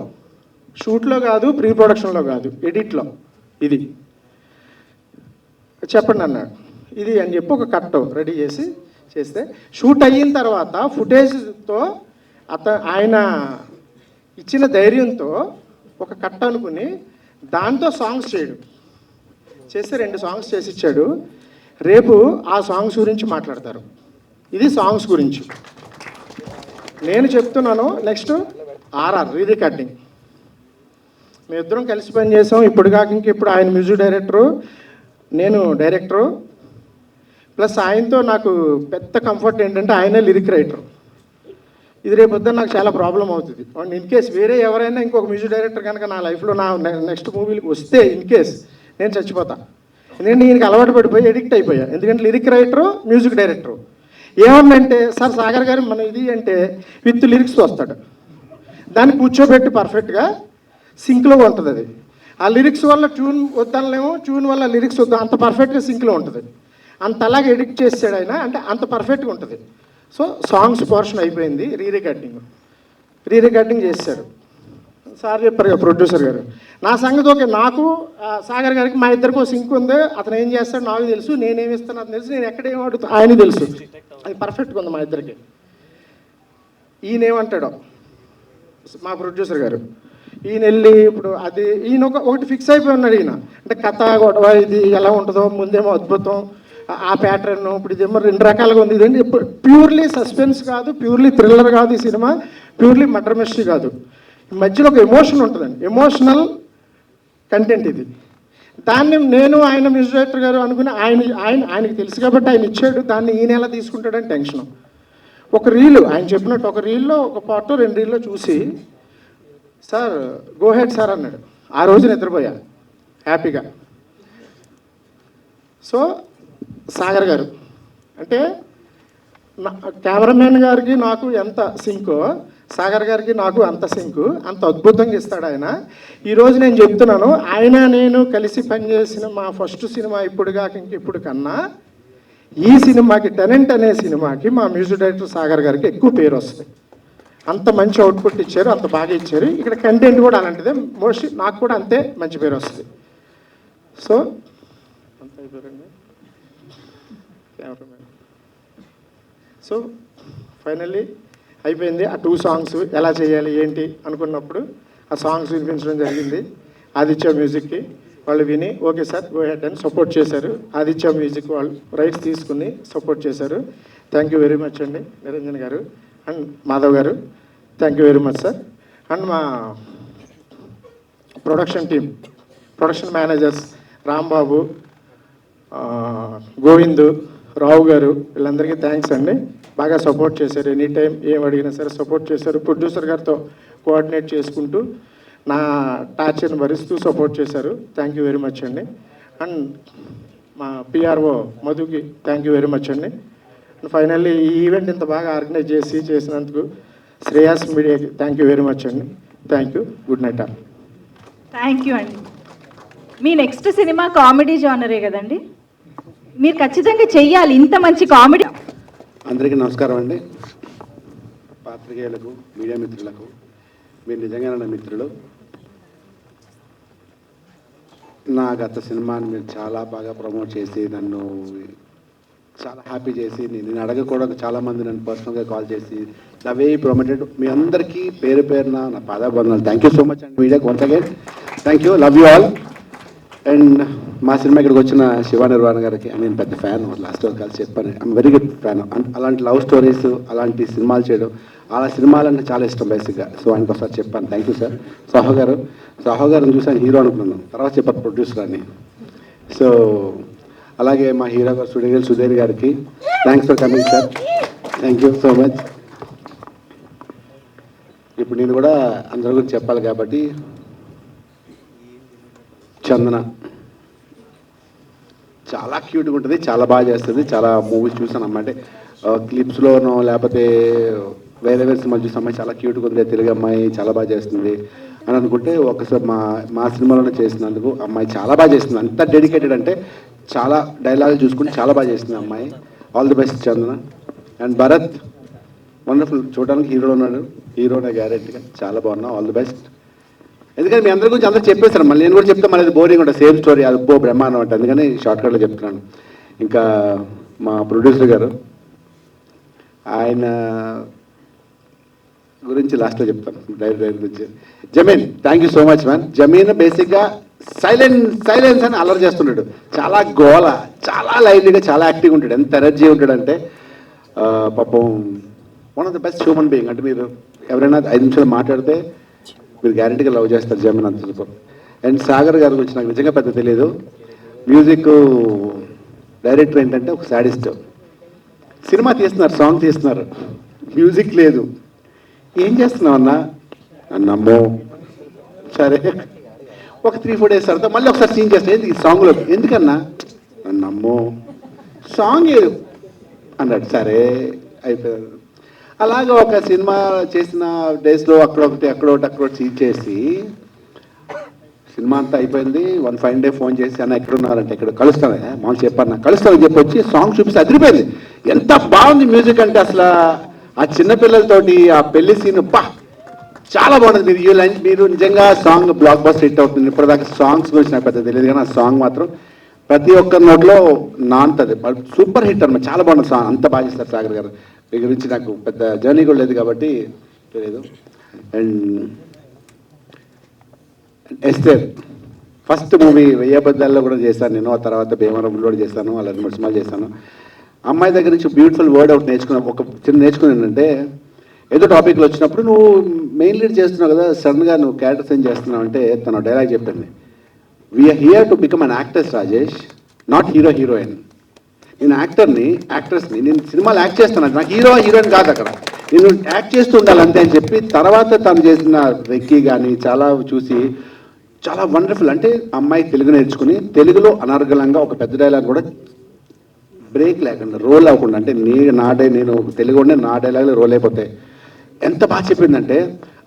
షూట్లో కాదు, ప్రీ ప్రొడక్షన్లో కాదు, ఎడిట్లో ఇది చెప్పండి అన్నాడు. ఇది అని చెప్పి ఒక కట్ రెడీ చేస్తే షూట్ అయిన తర్వాత ఫుటేజ్తో ఆయన ఇచ్చిన ధైర్యంతో ఒక కట్ అనుకుని దాంతో సాంగ్స్ చేస్తే 2 సాంగ్స్ చేసి ఇచ్చాడు. రేపు ఆ సాంగ్స్ గురించి మాట్లాడతారు. ఇది సాంగ్స్ గురించి నేను చెప్తున్నాను. నెక్స్ట్ ఆర్ఆర్ రీ రికార్డింగ్ మేమిద్దరం కలిసి పనిచేసాం. ఇప్పుడు కాక ఇంకెప్పుడు ఆయన మ్యూజిక్ డైరెక్టరు, నేను డైరెక్టరు. ప్లస్ ఆయనతో నాకు పెద్ద కంఫర్ట్ ఏంటంటే ఆయనే లిరిక్ రైటర్. ఇది రేపు వద్ద నాకు చాలా ప్రాబ్లం అవుతుంది. అండ్ ఇన్ కేస్ వేరే ఎవరైనా ఇంకొక మ్యూజిక్ డైరెక్టర్ కనుక నా లైఫ్లో నా నెక్స్ట్ మూవీకి వస్తే ఇన్ కేస్ నేను చచ్చిపోతా. ఎందుకంటే ఈయనకి అలవాటు పడిపోయి ఎడిక్ట్ అయిపోయా. ఎందుకంటే లిరిక్ రైటరు, మ్యూజిక్ డైరెక్టరు. ఏమన్నంటే సార్ సాగర్ గారు మనం ఇది అంటే విత్ లిరిక్స్ వస్తాడు. దాన్ని కూర్చోబెట్టి పర్ఫెక్ట్గా సింక్లో ఉంటుంది. అది ఆ లిరిక్స్ వల్ల ట్యూన్ వద్దలేమో, ట్యూన్ వల్ల లిరిక్స్ వద్దాం, అంత పర్ఫెక్ట్గా సింక్లో ఉంటుంది. అంత అలాగే ఎడిట్ చేసాడు ఆయన, అంటే అంత పర్ఫెక్ట్గా ఉంటుంది. సో సాంగ్స్ పోర్షన్ అయిపోయింది. రీ రికార్డింగ్ చేశారు. సార్ చెప్పారు కదా ప్రొడ్యూసర్ గారు. నా సంగతి ఓకే, నాకు సాగర్ గారికి మా ఇద్దరికో సింక్ ఉంది. అతను ఏం చేస్తాడు నాకు తెలుసు, నేనేమి ఇస్తాను అతను తెలుసు, నేను ఎక్కడేం అడుగుతా ఆయన తెలుసు. అది పర్ఫెక్ట్గా ఉంది మా ఇద్దరికి. ఈయనేమంటాడో మా ప్రొడ్యూసర్ గారు, ఈయన వెళ్ళి ఇప్పుడు అది ఈయన ఒకటి ఫిక్స్ అయిపోయి ఉన్నాడు. ఈయన అంటే కథ గొడవ ఇది ఎలా ఉంటుందో, ముందేమో అద్భుతం ఆ ప్యాటర్న్, ఇప్పుడు ఇదేమో 2 రకాలుగా ఉంది. ఇదేంటి ప్యూర్లీ సస్పెన్స్ కాదు, ప్యూర్లీ థ్రిల్లర్ కాదు ఈ సినిమా, ప్యూర్లీ మర్డర్ మిస్టరీ కాదు. ఈ మధ్యలో ఒక ఎమోషన్ ఉంటుందండి, ఎమోషనల్ కంటెంట్ ఇది. దాన్ని నేను ఆయన మ్యూజిక్ డైరెక్టర్ గారు అనుకుని ఆయనకి తెలుసు కాబట్టి ఆయన ఇచ్చాడు. దాన్ని ఈయన ఎలా తీసుకుంటాడని టెన్షన్. ఒక రీలు ఆయన చెప్పినట్టు ఒక రీల్లో ఒక పార్ట్ 2 రీల్లో చూసి సార్ గో హెడ్ సార్ అన్నాడు. ఆ రోజు నిద్రపోయా హ్యాపీగా. సో సాగర్ గారు అంటే కెమెరామెన్ గారికి నాకు ఎంత సింకో, సాగర్ గారికి నాకు అంత సింకు, అంత అద్భుతంగా ఇస్తాడు ఆయన. ఈరోజు నేను చెప్తున్నాను, ఆయన నేను కలిసి పనిచేసిన మా ఫస్ట్ సినిమా ఇప్పుడు కాక ఇంకెప్పుడు కన్నా ఈ సినిమాకి టెనెంట్ అనే సినిమాకి మా మ్యూజిక్ డైరెక్టర్ సాగర్ గారికి ఎక్కువ పేరు వస్తుంది. అంత మంచి అవుట్పుట్ ఇచ్చారు, అంత బాగా ఇచ్చారు. ఇక్కడ కంటెంట్ కూడా అలాంటిదే, మోస్ట్లీ నాకు కూడా అంతే మంచి పేరు వస్తుంది. సో అంత అయిపోయారండి. సో ఫైనల్లీ అయిపోయింది. ఆ 2 సాంగ్స్ ఎలా చేయాలి ఏంటి అనుకున్నప్పుడు ఆ సాంగ్స్ వినిపించడం జరిగింది ఆదిత్య మ్యూజిక్కి. వాళ్ళు విని ఓకే సార్ గో హెడ్ అని సపోర్ట్ చేశారు. ఆదిత్య మ్యూజిక్ వాళ్ళు రైట్స్ తీసుకుని సపోర్ట్ చేశారు. థ్యాంక్ యూ వెరీ మచ్ అండి నిరంజన్ గారు అండ్ మాధవ్ గారు, thank you very much sir. And మా production team, production managers Rambabu, Govindu, Rao గారు, వీళ్ళందరికీ థ్యాంక్స్ అండి. బాగా సపోర్ట్ చేశారు, ఎనీ టైం ఏం అడిగినా సరే సపోర్ట్ చేశారు. ప్రొడ్యూసర్ గారితో కోఆర్డినేట్ చేసుకుంటూ నా టార్చర్ని భరిస్తూ సపోర్ట్ చేశారు. థ్యాంక్ యూ వెరీ మచ్ అండి. అండ్ మా పిఆర్ఓ మధుకి థ్యాంక్ యూ వెరీ మచ్ అండి. అండ్ ఫైనల్లీ ఈ ఈవెంట్ ఇంత బాగా ఆర్గనైజ్ చేసినందుకు శ్రేయాస్ మీడియాకి థ్యాంక్ యూ వెరీ మచ్ అండి. Thank you, good night all. Thank you అండి. మీ నెక్స్ట్ సినిమా కామెడీ జానరే కదండి, మీరు ఖచ్చితంగా చెయ్యాలి ఇంత మంచి కామెడీ. అందరికీ నమస్కారం అండి. పాత్రికేయులకు, మీడియా మిత్రులకు, మీరు నిజంగా నా మిత్రులు. నా గత సినిమాని మీరు చాలా బాగా ప్రమోట్ చేసి నన్ను చాలా హ్యాపీ చేసి, నేను అడగకూడదు చాలామంది నన్ను పర్సనల్గా కాల్ చేసి ద వే ప్రమోటెడ్, మీ అందరికీ పేరు పేరున నా పాదాబంధనాలు. థ్యాంక్ యూ సో మచ్ అండి మీడియాకి once again. Thank you, love you all. And మా సినిమా ఇక్కడికి వచ్చిన శివ నిర్వాణ గారికి నేను పెద్ద ఫ్యాన్, లాస్ట్ వరకు కలిసి చెప్పాను, ఐఎమ్ వెరీ గుడ్ ఫ్యాన్. అలాంటి లవ్ స్టోరీస్, అలాంటి సినిమాలు చేయడం, అలా సినిమాలంటే చాలా ఇష్టం బేసిక్గా. సో ఆయనకు ఒకసారి చెప్పాను, థ్యాంక్ యూ సార్. సాహో గారిని చూసాను హీరో అనుకున్నాను, తర్వాత చెప్పాను ప్రొడ్యూసర్ అని. సో అలాగే మా హీరో గారు సుధీర్ గారికి thanks for coming sir, thank you so much. ఇప్పుడు నేను కూడా అందరి గురించి చెప్పాలి కాబట్టి, చందన చాలా క్యూట్గా ఉంటుంది, చాలా బాగా చేస్తుంది. చాలా మూవీస్ చూసాను అమ్మాయి, క్లిప్స్లోనో లేకపోతే వేరే సినిమాలు చూసిన అమ్మాయి చాలా క్యూట్గా ఉంది, తెలుగు అమ్మాయి చాలా బాగా చేస్తుంది అని అనుకుంటే ఒకసారి మా సినిమాలోనే చేసినందుకు అమ్మాయి చాలా బాగా చేస్తుంది. అంత డెడికేటెడ్ అంటే చాలా డైలాగులు చూసుకుంటే చాలా బాగా చేస్తుంది అమ్మాయి. All the best Chandana. And Bharat wonderful, చూడడానికి హీరోలో ఉన్నాడు, హీరోనే గ్యారెంటీగా, చాలా బాగున్నావు, ఆల్ ది బెస్ట్. ఎందుకంటే మీ అందరి గురించి అందరూ చెప్పేశారు, మళ్ళీ నేను కూడా చెప్తే మళ్ళీ అది బోరింగ్ ఉంటుంది, సేమ్ స్టోరీ, అది బ్రహ్మాండం అంటే, అందుకని షార్ట్కట్లో చెప్తున్నాను. ఇంకా మా ప్రొడ్యూసర్ గారు, ఆయన గురించి లాస్ట్లో చెప్తాను, డైరెక్టర్ గురించి. జమీన్, thank you so much man. జమీన్ బేసిక్గా సైలెన్స్ అని అల్లరి చేస్తున్నాడు, చాలా గోల, చాలా లైవ్లీగా, చాలా యాక్టివ్గా ఉంటాడు, ఎంత ఎనర్జీ ఉంటాడంటే పాపం one of the best human being. అంటే మీరు ఎవరైనా 5 నిమిషాలు మాట్లాడితే మీరు గ్యారెంటీగా లవ్ చేస్తారు జమీన్, అంత సూపర్. అండ్ సాగర్ గారి గురించి నాకు నిజంగా పెద్ద తెలియదు. మ్యూజిక్ డైరెక్టర్ ఏంటంటే ఒక సాడిస్ట్. సినిమా తీస్తున్నారు, సాంగ్ తీస్తున్నారు, మ్యూజిక్ లేదు, ఏం చేస్తున్నావు అన్నా నమ్మో, సరే ఒక 3-4 డేస్ తర్వాత మళ్ళీ ఒకసారి సీన్ చేస్తాను, ఏంటి ఈ సాంగ్లో, ఎందుకన్నా నమ్మో, సాంగ్ ఏదు అన్నాడు, సరే అయిపోయారు. అలాగే ఒక సినిమా చేసిన డేస్లో అక్కడొకటి సీన్ చేసి సినిమా అంతా అయిపోయింది. 1 ఫైన్ డే ఫోన్ చేసి అన్న ఎక్కడున్నారంటే ఇక్కడ కలుస్తాను, మామూలు చెప్పాను, కలుస్తానని చెప్పి వచ్చి సాంగ్ చూపిస్తే అదిరిపోయింది. ఎంత బాగుంది మ్యూజిక్ అంటే అసలు ఆ చిన్నపిల్లలతోటి ఆ పెళ్లి సీన్ చాలా బాగుంటుంది. మీరు నిజంగా సాంగ్ బ్లాక్ బస్టర్ హిట్ అవుతుంది. ఇప్పటిదాకా సాంగ్స్ గురించి నాకు పెద్ద తెలియదు, కానీ ఆ సాంగ్ మాత్రం ప్రతి ఒక్కరి నోట్లో నాంతది, సూపర్ హిట్ అన్నమాట, చాలా బాగుంటుంది సాంగ్, అంత బాగా చేస్తారు సాగర్ గారు. మీ గురించి నాకు పెద్ద జర్నీ కూడా లేదు కాబట్టి తెలియదు. అండ్ ఎస్తేర్ ఫస్ట్ మూవీ 1000 అబద్ధాల్లో కూడా చేశాను నేను, ఆ తర్వాత భీమవరంలో కూడా చేశాను, అలా 2 సినిమాలు చేశాను. అమ్మాయి దగ్గర నుంచి బ్యూటిఫుల్ వర్డ్ అవుట్ నేర్చుకున్నాను. ఒక చిన్న నేర్చుకుని ఏంటంటే, ఏదో టాపిక్లో వచ్చినప్పుడు నువ్వు మెయిన్ లీడ్ చేస్తున్నావు కదా, సడన్గా నువ్వు క్యారెక్టర్స్ ఏం చేస్తున్నావు అంటే తన డైలాగ్ చెప్పింది, we are here to become an actors Rajesh, not heroine. నేను యాక్ట్రెస్ని నేను సినిమాలు యాక్ట్ చేస్తాను, నాకు హీరోయిన్ కాదు, అక్కడ నేను యాక్ట్ చేస్తూ ఉండాలి అంతే అని చెప్పి, తర్వాత తను చేసిన రెక్కీ కానీ చాలా చూసి చాలా వండర్ఫుల్. అంటే అమ్మాయి తెలుగు నేర్చుకుని తెలుగులో అనర్గళంగా ఒక పెద్ద డైలాగ్ కూడా బ్రేక్ లేకుండా, రోల్ అవ్వకుండా, అంటే నేను తెలుగు ఉండే నా డైలాగ్లో రోల్ అయిపోతాయి. ఎంత బాగా చెప్పిందంటే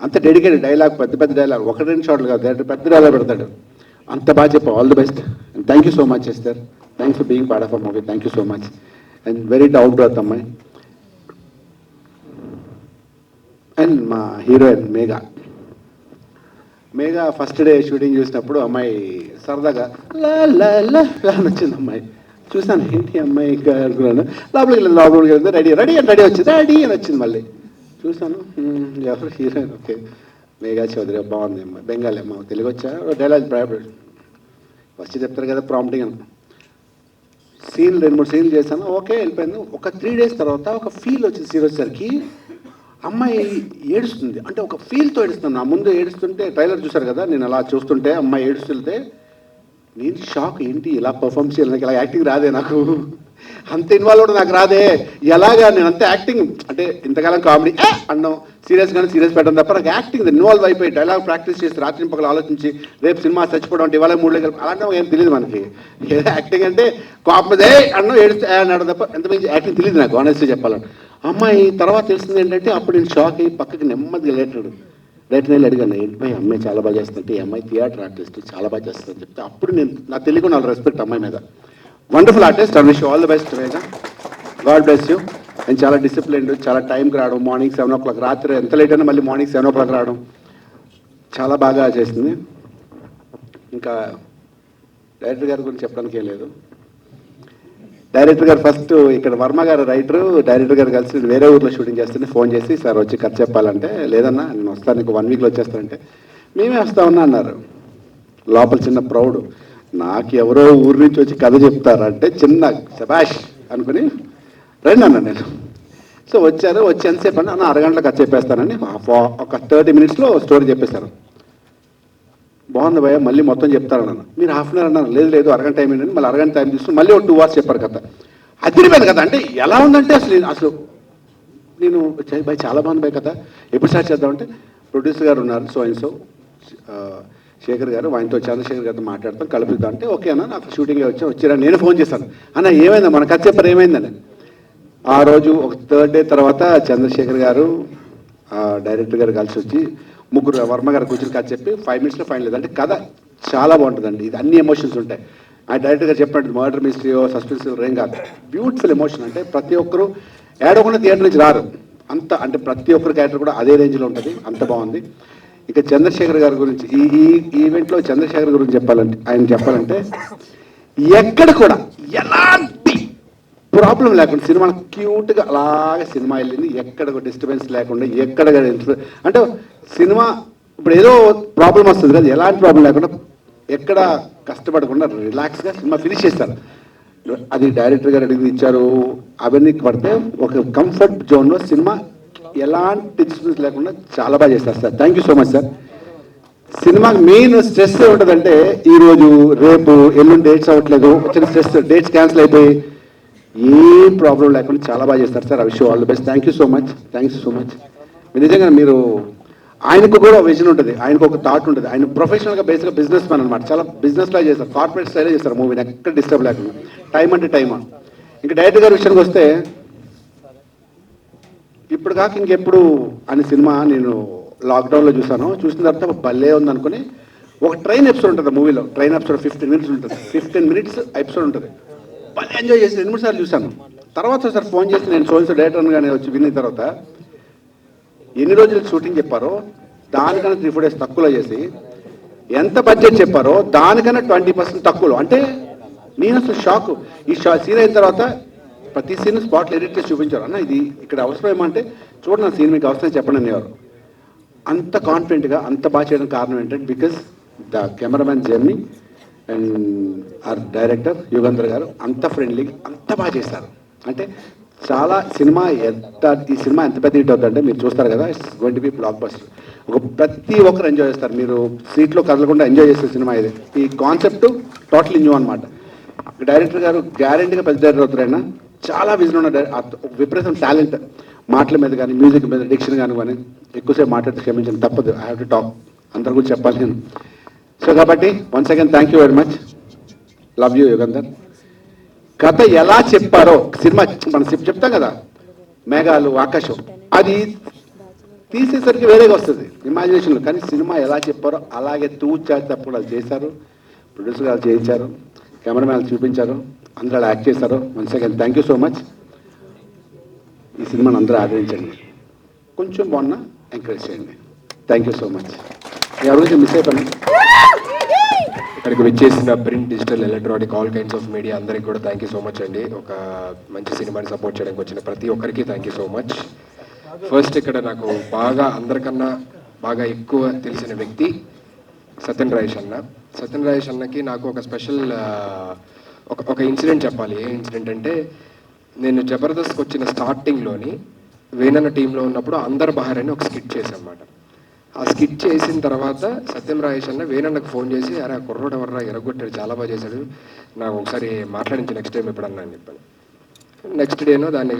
అంత డెడికేటెడ్ డైలాగ్, పెద్ద పెద్ద డైలాగ్, ఒకటి రెండు షార్ట్లు కాదు, పెద్ద డైలాగ్ పెడతాడు. అంత బాగా చెప్పావు. All the best and thank you so much Esther. Thanks for being part of a movie. Thank you so much and very down to earth అమ్మాయి. అండ్ మా heroine Megha first day shooting చూసినప్పుడు అమ్మాయి సరదాగా లా లా లా లా అని వచ్చింది. అమ్మాయి చూసాను, ఏంటి అమ్మాయి ఇంకా అనుకున్నాను. లోపలికి వెళ్తే రెడీ వచ్చింది, రెడీ అని వచ్చింది. మళ్ళీ చూసాను, ఎవరు హీరోయిన్, ఓకే మేఘా చౌదరి, బాగుంది అమ్మాయి, బెంగాలీ అమ్మ, తెలుగు వచ్చా, డైలాగ్ ఫస్ట్ చెప్తారు కదా ప్రాంప్టింగ్ అనుకో. సీన్ 2-3 సీన్లు చేశాను, ఓకే వెళ్ళిపోయింది. ఒక 3 days తర్వాత ఒక ఫీల్ వచ్చింది సీన్ వచ్చేసరికి. అమ్మాయి ఏడుస్తుంది, అంటే ఒక ఫీల్తో ఏడుస్తుంది. నా ముందు ఏడుస్తుంటే ట్రైలర్ చూశారు కదా, నేను అలా చూస్తుంటే అమ్మాయి ఏడుస్తుంటే నేను షాక్, ఏంటి ఇలా పర్ఫామ్ చేయాలి, నాకు ఇలా యాక్టింగ్ రాదే, నాకు అంత ఇన్వాల్వ్ నాకు రాదే, ఎలాగా నేను అంతే యాక్టింగ్ అంటే ఇంతకాలం కామెడీ అన్నాం, సీరియస్గానే సీరియస్ పెట్టడం తప్ప నాకు యాక్టింగ్ ఇన్వాల్వ్ అయిపోయి డైలాగ్ ప్రాక్టీస్ చేసి రాత్రి పక్కల ఆలోచించి రేపు సినిమా చచ్చిపోవడం అంటే ఇవాళ 3 కలిపి అలాంటి ఏం తెలియదు మనకి. ఏదో యాక్టింగ్ అంటే కాపదే అన్నం ఏడుస్తే అన్నాడు తప్ప ఎంత మంచి యాక్టింగ్ తెలియదు నాకు ఆనెస్ట్గా చెప్పాలని. అమ్మాయి తర్వాత తెలిసింది ఏంటంటే అప్పుడు నేను షాక్ అయ్యి పక్కకి నెమ్మదిగా లేటర్ని అడిగాను, ఏంటి భయ్ అమ్మాయి చాలా బాగా చేస్తుంటే, ఈ అమ్మాయి థియేటర్ ఆర్టిస్ట్ చాలా బాగా చేస్తుందని చెప్తే అప్పుడు నేను నాకు తెలియకుండా వాళ్ళ రెస్పెక్ట్ అమ్మాయి మీద. Wonderful artist, I wish you all the best Megha, God bless you. And చాలా డిసిప్లిన్డ్, చాలా టైంకి రావడం, మార్నింగ్ 7 o'clock, రాత్రి ఎంత లేట్ అయినా మళ్ళీ మార్నింగ్ 7 o'clock రావడం, చాలా బాగా చేసింది. ఇంకా డైరెక్టర్ గారి గురించి చెప్పడానికి ఏం లేదు. డైరెక్టర్ గారు ఫస్ట్ ఇక్కడ వర్మ గారు రైటరు, డైరెక్టర్ గారు కలిసి వేరే ఊర్లో షూటింగ్ చేస్తుంటే ఫోన్ చేసి, సార్ వచ్చి కథ చెప్పాలంటే, లేదన్నా నేను వస్తాను నీకు 1 weekలో వచ్చేస్తానంటే, మేమే వస్తామన్నా అన్నారు. లోపల చిన్న ప్రౌడ్, నాకు ఎవరో ఊరి నుంచి వచ్చి కథ చెప్తారంటే చిన్న శబాష్ అనుకుని రండి అన్నా నేను. సో వచ్చారు, వచ్చి ఎంతసేపు అన్నా అన్న అరగంటలో కథ చెప్పేస్తానని ఒక 30 minutesలో స్టోరీ చెప్పేశారు. బాగుంది భయ్య, మళ్ళీ మొత్తం చెప్తారన్నాను. మీరు హాఫ్ అన్ అవర్ అన్నారు, లేదు అరగంట టైం ఏంటంటే మళ్ళీ అరగంట టైం తీసుకుని మళ్ళీ ఒక 2 hours చెప్పారు కథ. అదిరిపోయింది కదా, అంటే ఎలా ఉందంటే అసలు నేను భయ్ చాలా బాగుంది భయ్ కథ, ఎప్పుడు స్టార్ట్ చేద్దామంటే ప్రొడ్యూసర్ గారు ఉన్నారు సో అండ్ సో శేఖర్ గారు, ఆయనతో చంద్రశేఖర్ గారితో మాట్లాడతాం కలుపుద్దాం అంటే ఓకే అన్న, నాకు షూటింగ్లో వచ్చిరా. నేను ఫోన్ చేశాను, అన్న ఏమైందా మన కథ చెప్పారు ఏమైందని. ఆ రోజు ఒక 3rd day తర్వాత చంద్రశేఖర్ గారు డైరెక్టర్ గారు కలిసి వచ్చి ముగ్గురు వర్మ గారు కూర్చొని కథ చెప్పి 5 minutesలో ఫైనల్ లేదు. అంటే కథ చాలా బాగుంటుందండి, ఇది అన్ని ఎమోషన్స్ ఉంటాయి. ఆ డైరెక్టర్ గారు చెప్పినట్టు మర్డర్ మిస్టరీ సస్పెన్స్ ఏం కాదు, బ్యూటిఫుల్ ఎమోషన్. అంటే ప్రతి ఒక్కరు ఏడవకుండా థియేటర్ నుంచి రారు, అంత అంటే ప్రతి ఒక్కరి క్యారెక్టర్ కూడా అదే రేంజ్లో ఉంటుంది, అంత బాగుంది. ఇక చంద్రశేఖర్ గారి గురించి ఈ ఈవెంట్లో చంద్రశేఖర్ గురించి చెప్పాలంటే ఎక్కడ కూడా ఎలాంటి ప్రాబ్లం లేకుండా సినిమా క్యూట్గా అలాగే సినిమా వెళ్ళింది, ఎక్కడ డిస్టర్బెన్స్ లేకుండా, ఎక్కడ అంటే సినిమా ఇప్పుడు ఏదో ప్రాబ్లం వస్తుంది కదా, ఎలాంటి ప్రాబ్లం లేకుండా ఎక్కడ కష్టపడకుండా రిలాక్స్గా సినిమా ఫినిష్ చేస్తారు. అది డైరెక్టర్ గారు అడిగి ఇచ్చారు, అవన్నీ పడితే ఒక కంఫర్ట్ జోన్లో సినిమా ఎలాంటి డిస్టర్బెన్స్ లేకుండా చాలా బాగా చేస్తారు sir. Thank you so much sir. సినిమాకి మెయిన్ స్ట్రెస్ ఏముంటుందంటే ఈరోజు రేపు ఎల్లుండి డేట్స్ అవ్వట్లేదు, వచ్చిన స్ట్రెస్, డేట్స్ క్యాన్సిల్ అయిపోయి ఏ ప్రాబ్లం లేకుండా చాలా బాగా చేస్తారు sir. I wish you all the best. Thank you so much, thanks so much. నిజంగా మీరు ఆయనకు కూడా విజన్ ఉంటుంది, ఆయనకు ఒక థాట్ ఉంటుంది. ఆయన ప్రొఫెషనల్గా బేసిక్గా బిజినెస్ మ్యాన్ అనమాట, చాలా బిజినెస్లా చేస్తారు, కార్పొరేట్ స్టైలే చేస్తారు మూవీని, ఎక్కడ డిస్టర్బ్ లేకుండా, టైం అంటే టైమా. ఇంకా డైరెక్టర్ గారి విషయానికి వస్తే ఇప్పుడు కాక ఇంకెప్పుడు అనే సినిమా నేను లాక్డౌన్లో చూసిన తర్వాత భలే ఉందనుకుని ఒక ట్రైన్ ఎపిసోడ్ ఉంటుంది మూవీలో, ట్రైన్ ఎపిసోడ్ 15 minutes ఉంటుంది, 15 minutes ఎపిసోడ్ ఉంటుంది. భలే ఎంజాయ్ చేసి 2-3 సార్లు చూశాను. తర్వాత ఒకసారి ఫోన్ చేసి నేను సోన్స్ డైరెక్టర్ గానే వచ్చి విన్న తర్వాత ఎన్ని రోజులు షూటింగ్ చెప్పారో దానికన్నా 3-4 days తక్కువలో చేసి ఎంత బడ్జెట్ చెప్పారో దానికన్నా 20% తక్కువలో. అంటే నేను అసలు షాక్. ఈ సీన్ అయిన తర్వాత ప్రతి సీన్ స్పాట్లో ఎడిట్ చేసి చూపించారు. అన్న ఇది ఇక్కడ అవసరం ఏమంటే చూడండి, నా సీన్ మీకు అవసరం చెప్పండి అనేవారు. అంత కాన్ఫిడెంట్గా అంత బాగా చేయడం కారణం ఏంటంటే because the cameraman journey and our director Yugandhar గారు అంత ఫ్రెండ్లీగా అంత బాగా చేశారు. అంటే చాలా సినిమా ఈ సినిమా ఎంత పెద్ద హిట్ అవుతుందంటే మీరు చూస్తారు కదా, it's going to be blockbuster. ప్రతి ఒక్కరు ఎంజాయ్ చేస్తారు, మీరు సీట్లో కదలకుండా ఎంజాయ్ చేసే సినిమా ఇది. ఈ కాన్సెప్ట్ టోటలీ న్యూ అనమాట. డైరెక్టర్ గారు గ్యారెంటీగా పెద్ద డైరెక్టర్ అవుతారైనా, చాలా విజన్ ఉన్న విపరీతం టాలెంట్, మాటల మీద కానీ మ్యూజిక్ మీద డిక్షన్ కానీ ఎక్కువసేపు మాట్లాడితే క్షమించండి తప్పదు, ఐ హ్యావ్ టు టాక్, అందరి గురించి చెప్పాలి నేను. సో కాబట్టి once again thank you very much, love you Yugandhar. కథ ఎలా చెప్పారో సినిమా మనం చెప్తాం కదా, మేఘాలు ఆకాశం, అది తీసేసరికి వేరేగా వస్తుంది ఇమాజినేషన్లో. కానీ సినిమా ఎలా చెప్పారో అలాగే తూచారు తప్పుడు వాళ్ళు చేశారు. ప్రొడ్యూసర్ గారు చేయించారు, కెమెరామ్యాన్ చూపించారు, అందరూ అలా యాక్ట్ చేశారు. Once again thank you so much. ఈ సినిమాని అందరూ ఆదరించండి, కొంచెం బాగున్నా ఎంకరేజ్ చేయండి. Thank you so much. ఎవరికి మిస్ అయిపోయింది. ఇక్కడికి విచ్చేసిన print, digital, electronic, all kinds of media అందరికీ కూడా థ్యాంక్ యూ సో మచ్ అండి. ఒక మంచి సినిమాని సపోర్ట్ చేయడానికి వచ్చిన ప్రతి ఒక్కరికి thank you so much. First ఇక్కడ నాకు బాగా అందరికన్నా బాగా ఎక్కువ తెలిసిన వ్యక్తి సత్యన్ రాజేష్ అన్న. సత్యన్ రాజేష్ అన్నకి నాకు ఒక స్పెషల్ ఒక ఇన్సిడెంట్ చెప్పాలి. ఏ ఇన్సిడెంట్ అంటే, నేను జబర్దస్త్కి వచ్చిన స్టార్టింగ్లోని వేనన్న టీంలో ఉన్నప్పుడు అందర్ బహార్ అని ఒక స్కిట్ చేశాను అన్నమాట. ఆ స్కిట్ చేసిన తర్వాత సత్యం రాజేష్ అన్న వేనన్నకు ఫోన్ చేసి, అరే ఆ కుర్రోడు ఎవర్రా ఎరగొట్టాడు, చాలా బాగా చేశాడు, నాకు ఒకసారి మాట్లాడించి నెక్స్ట్ టైం ఎప్పుడన్నా అని చెప్పాను. నెక్స్ట్ డేనో దాన్ని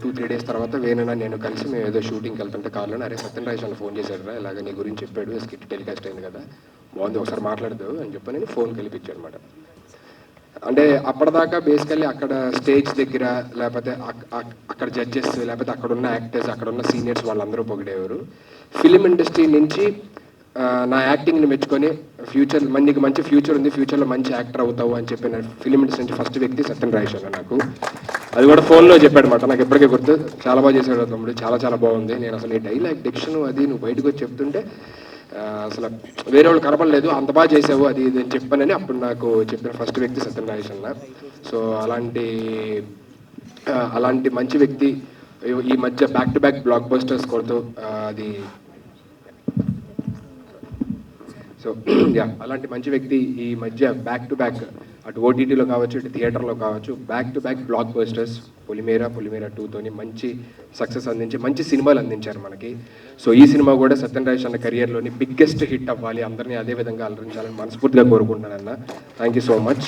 2-3 డేస్ తర్వాత వేనన్న నేను కలిసి మేము ఏదో షూటింగ్కి వెళ్తుంటే కార్లో, అరే సత్యం రాజేష్ అన్న ఫోన్ చేశాడు రా, ఇలాగ నీ గురించి చెప్పాడు, స్కిట్ టెలికాస్ట్ అయింది కదా, బాగుంది ఒకసారి మాట్లాడదు అని చెప్పి నేను ఫోన్ కలిపించాను అనమాట. అంటే అప్పటిదాకా బేసికల్లీ అక్కడ స్టేజ్ దగ్గర లేకపోతే అక్కడ జడ్జెస్ లేకపోతే అక్కడ ఉన్న యాక్టర్స్, అక్కడ ఉన్న సీనియర్స్ వాళ్ళందరూ పొగిడేవారు. ఫిలిం ఇండస్ట్రీ నుంచి నా యాక్టింగ్ని మెచ్చుకొని నీకు మంచి ఫ్యూచర్ ఉంది, ఫ్యూచర్లో మంచి యాక్టర్ అవుతావు అని చెప్పిన ఫిలిం ఇండస్ట్రీ నుంచి ఫస్ట్ వ్యక్తి సత్యన్ రాజేష్ అన్న. నాకు అది కూడా ఫోన్లో చెప్పాడు అనమాట. నాకు ఎప్పటికీ గుర్తు, చాలా బాగా చేశాడు తమ్ముడు, చాలా చాలా బాగుంది. నేను అసలు ఈ డైలాగ్ డిక్షన్ అది నువ్వు బయటకు వచ్చి చెప్తుంటే అసలు వేరే వాళ్ళు కనపడలేదు, అంత బాగా చేసావు అది ఇది అని చెప్పానని అప్పుడు నాకు చెప్పిన ఫస్ట్ వ్యక్తి సత్యన్ రాజేష్ అన్న. సో అలాంటి మంచి వ్యక్తి ఈ మధ్య back to back black busters కొడుతూ అది సో అలాంటి మంచి వ్యక్తి ఈ మధ్య బ్యాక్ టు బ్యాక్ అటు ఓటీటీలో కావచ్చు, ఇటు థియేటర్లో కావచ్చు, back to back blockbusters Polimera 2తోని మంచి సక్సెస్ అందించి మంచి సినిమాలు అందించారు మనకి. సో ఈ సినిమా కూడా సత్యన్ రాజేష్ అన్న కెరియర్లోని బిగ్గెస్ట్ హిట్ అవ్వాలి, అందరినీ అదే విధంగా అలరించాలని మనస్ఫూర్తిగా కోరుకుంటున్నానన్న. Thank you so much.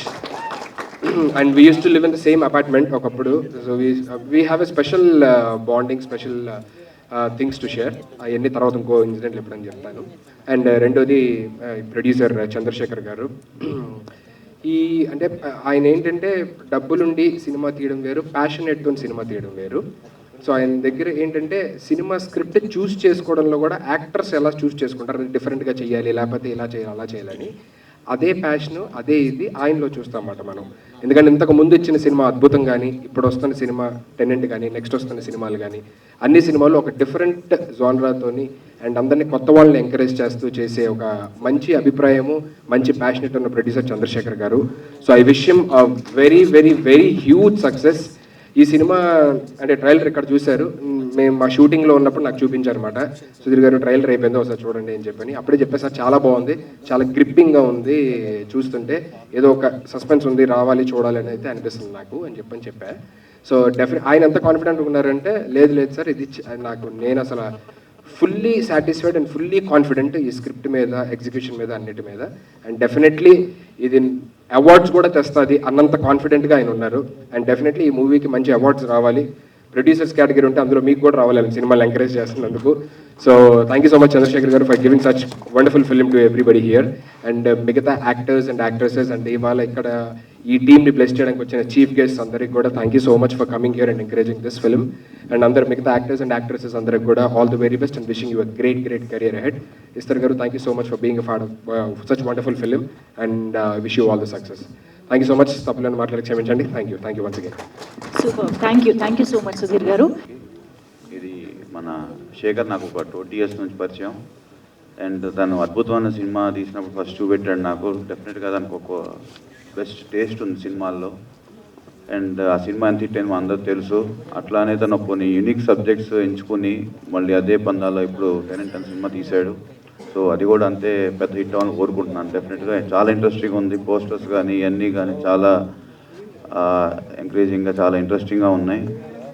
And we use to live in the same apartment ఒకప్పుడు. So we have a special bonding, special things to share. అవన్నీ తర్వాత ఇంకో ఇన్సిడెంట్లు ఎప్పుడని చెప్తాను. అండ్ రెండోది ప్రొడ్యూసర్ చంద్రశేఖర్ గారు. అంటే ఆయన ఏంటంటే డబ్బులుండి సినిమా తీయడం వేరు, ప్యాషనేట్తో సినిమా తీయడం వేరు. సో ఆయన దగ్గర ఏంటంటే సినిమా స్క్రిప్ట్ చూస్ చేసుకోవడంలో కూడా యాక్టర్స్ ఎలా చూస్ చేసుకుంటారు, డిఫరెంట్గా చేయాలి లేకపోతే ఇలా చేయాలి అలా చేయాలని, అదే ప్యాషను అదే ఇది ఆయనలో చూస్తామన్నమాట మనం. ఎందుకంటే ఇంతకు ముందు ఇచ్చిన సినిమా అద్భుతం కానీ, ఇప్పుడు వస్తున్న సినిమా టెనెంట్ కానీ, నెక్స్ట్ వస్తున్న సినిమాలు కానీ, అన్ని సినిమాలు ఒక డిఫరెంట్ జానరాతోని అండ్ అందరినీ కొత్త వాళ్ళని ఎంకరేజ్ చేస్తూ చేసే ఒక మంచి అభిప్రాయము, మంచి ప్యాషనెట్ ఉన్న ప్రొడ్యూసర్ చంద్రశేఖర్ గారు. So I wish him a very very very huge success. ఈ సినిమా అంటే ట్రైలర్ ఇక్కడ చూశారు, మేము మా షూటింగ్లో ఉన్నప్పుడు నాకు చూపించారనమాట. సుధీర్ గారు ట్రైలర్ అయిపోయిందో ఒకసారి చూడండి అని చెప్పని అప్పుడే చెప్పేసారు, చాలా బాగుంది, చాలా గ్రిప్పింగ్గా ఉంది, చూస్తుంటే ఏదో ఒక సస్పెన్స్ ఉంది, రావాలి చూడాలి అని అయితే అనిపిస్తుంది నాకు అని చెప్పా. సో ఆయన ఎంత కాన్ఫిడెంట్ ఉన్నారంటే, లేదు సార్ ఇది నేను అసలు fully satisfied and fully confident ఈ స్క్రిప్ట్ మీద, ఎగ్జిక్యూషన్ మీద, అన్నిటి మీద. అండ్ డెఫినెట్లీ ఇది అవార్డ్స్ కూడా తెస్తుంది అన్నంత కాన్ఫిడెంట్గా ఆయన ఉన్నారు. అండ్ డెఫినెట్లీ ఈ మూవీకి మంచి అవార్డ్స్ రావాలి, ప్రొడ్యూసర్స్ కేటగిరీ ఉంటే అందులో మీకు కూడా రావాలి సినిమాలు ఎంకరేజ్ చేస్తున్నందుకు. So thank you so much Chandrashekar గారు for giving such wonderful film to everybody here. And మిగతా యాక్టర్స్ అండ్ యాక్ట్రెసెస్ అండ్ ఇవాళ ఇక్కడ ఈ టీమ్ని బ్లెస్ చేయడానికి వచ్చిన చీఫ్ గెస్ట్స్ అందరికి కూడా thank you so much for coming here and encouraging this film. And అందరు మిగతా యాక్టర్స్ అండ్ యాక్ట్రెసెస్ అందరికి కూడా all the very best and wishing you a great career ahead. ఇస్తర్ గారు thank you so much for being a part of such wonderful film and wish you all the success. Thank you so much. తప్పులను మాట్లాడి క్షమించండి. Thank you once again. Super, thank you so much Sudheer గారు. ఇది మన శేఖర్ నాకు ఒక 20 years నుంచి పరిచయం. అండ్ తను అద్భుతమైన సినిమా తీసినప్పుడు ఫస్ట్ చూపెట్టాడు నాకు. డెఫినెట్గా దానికి ఒక బెస్ట్ టేస్ట్ ఉంది సినిమాల్లో. అండ్ ఆ సినిమా ఎంత హిట్ అయిందో అందరూ తెలుసు. అట్లానే తను కొన్ని యూనిక్ సబ్జెక్ట్స్ ఎంచుకుని మళ్ళీ అదే పందాలో ఇప్పుడు టెనెంట్ అనే సినిమా తీశాడు. సో అది కూడా అంతే పెద్ద హిట్ అవ్వాలని కోరుకుంటున్నాను. డెఫినెట్గా చాలా ఇంట్రెస్టింగ్గా ఉంది, పోస్టర్స్ కానీ ఇవన్నీ కానీ చాలా ఎంకరేజింగ్గా చాలా ఇంట్రెస్టింగ్గా ఉన్నాయి.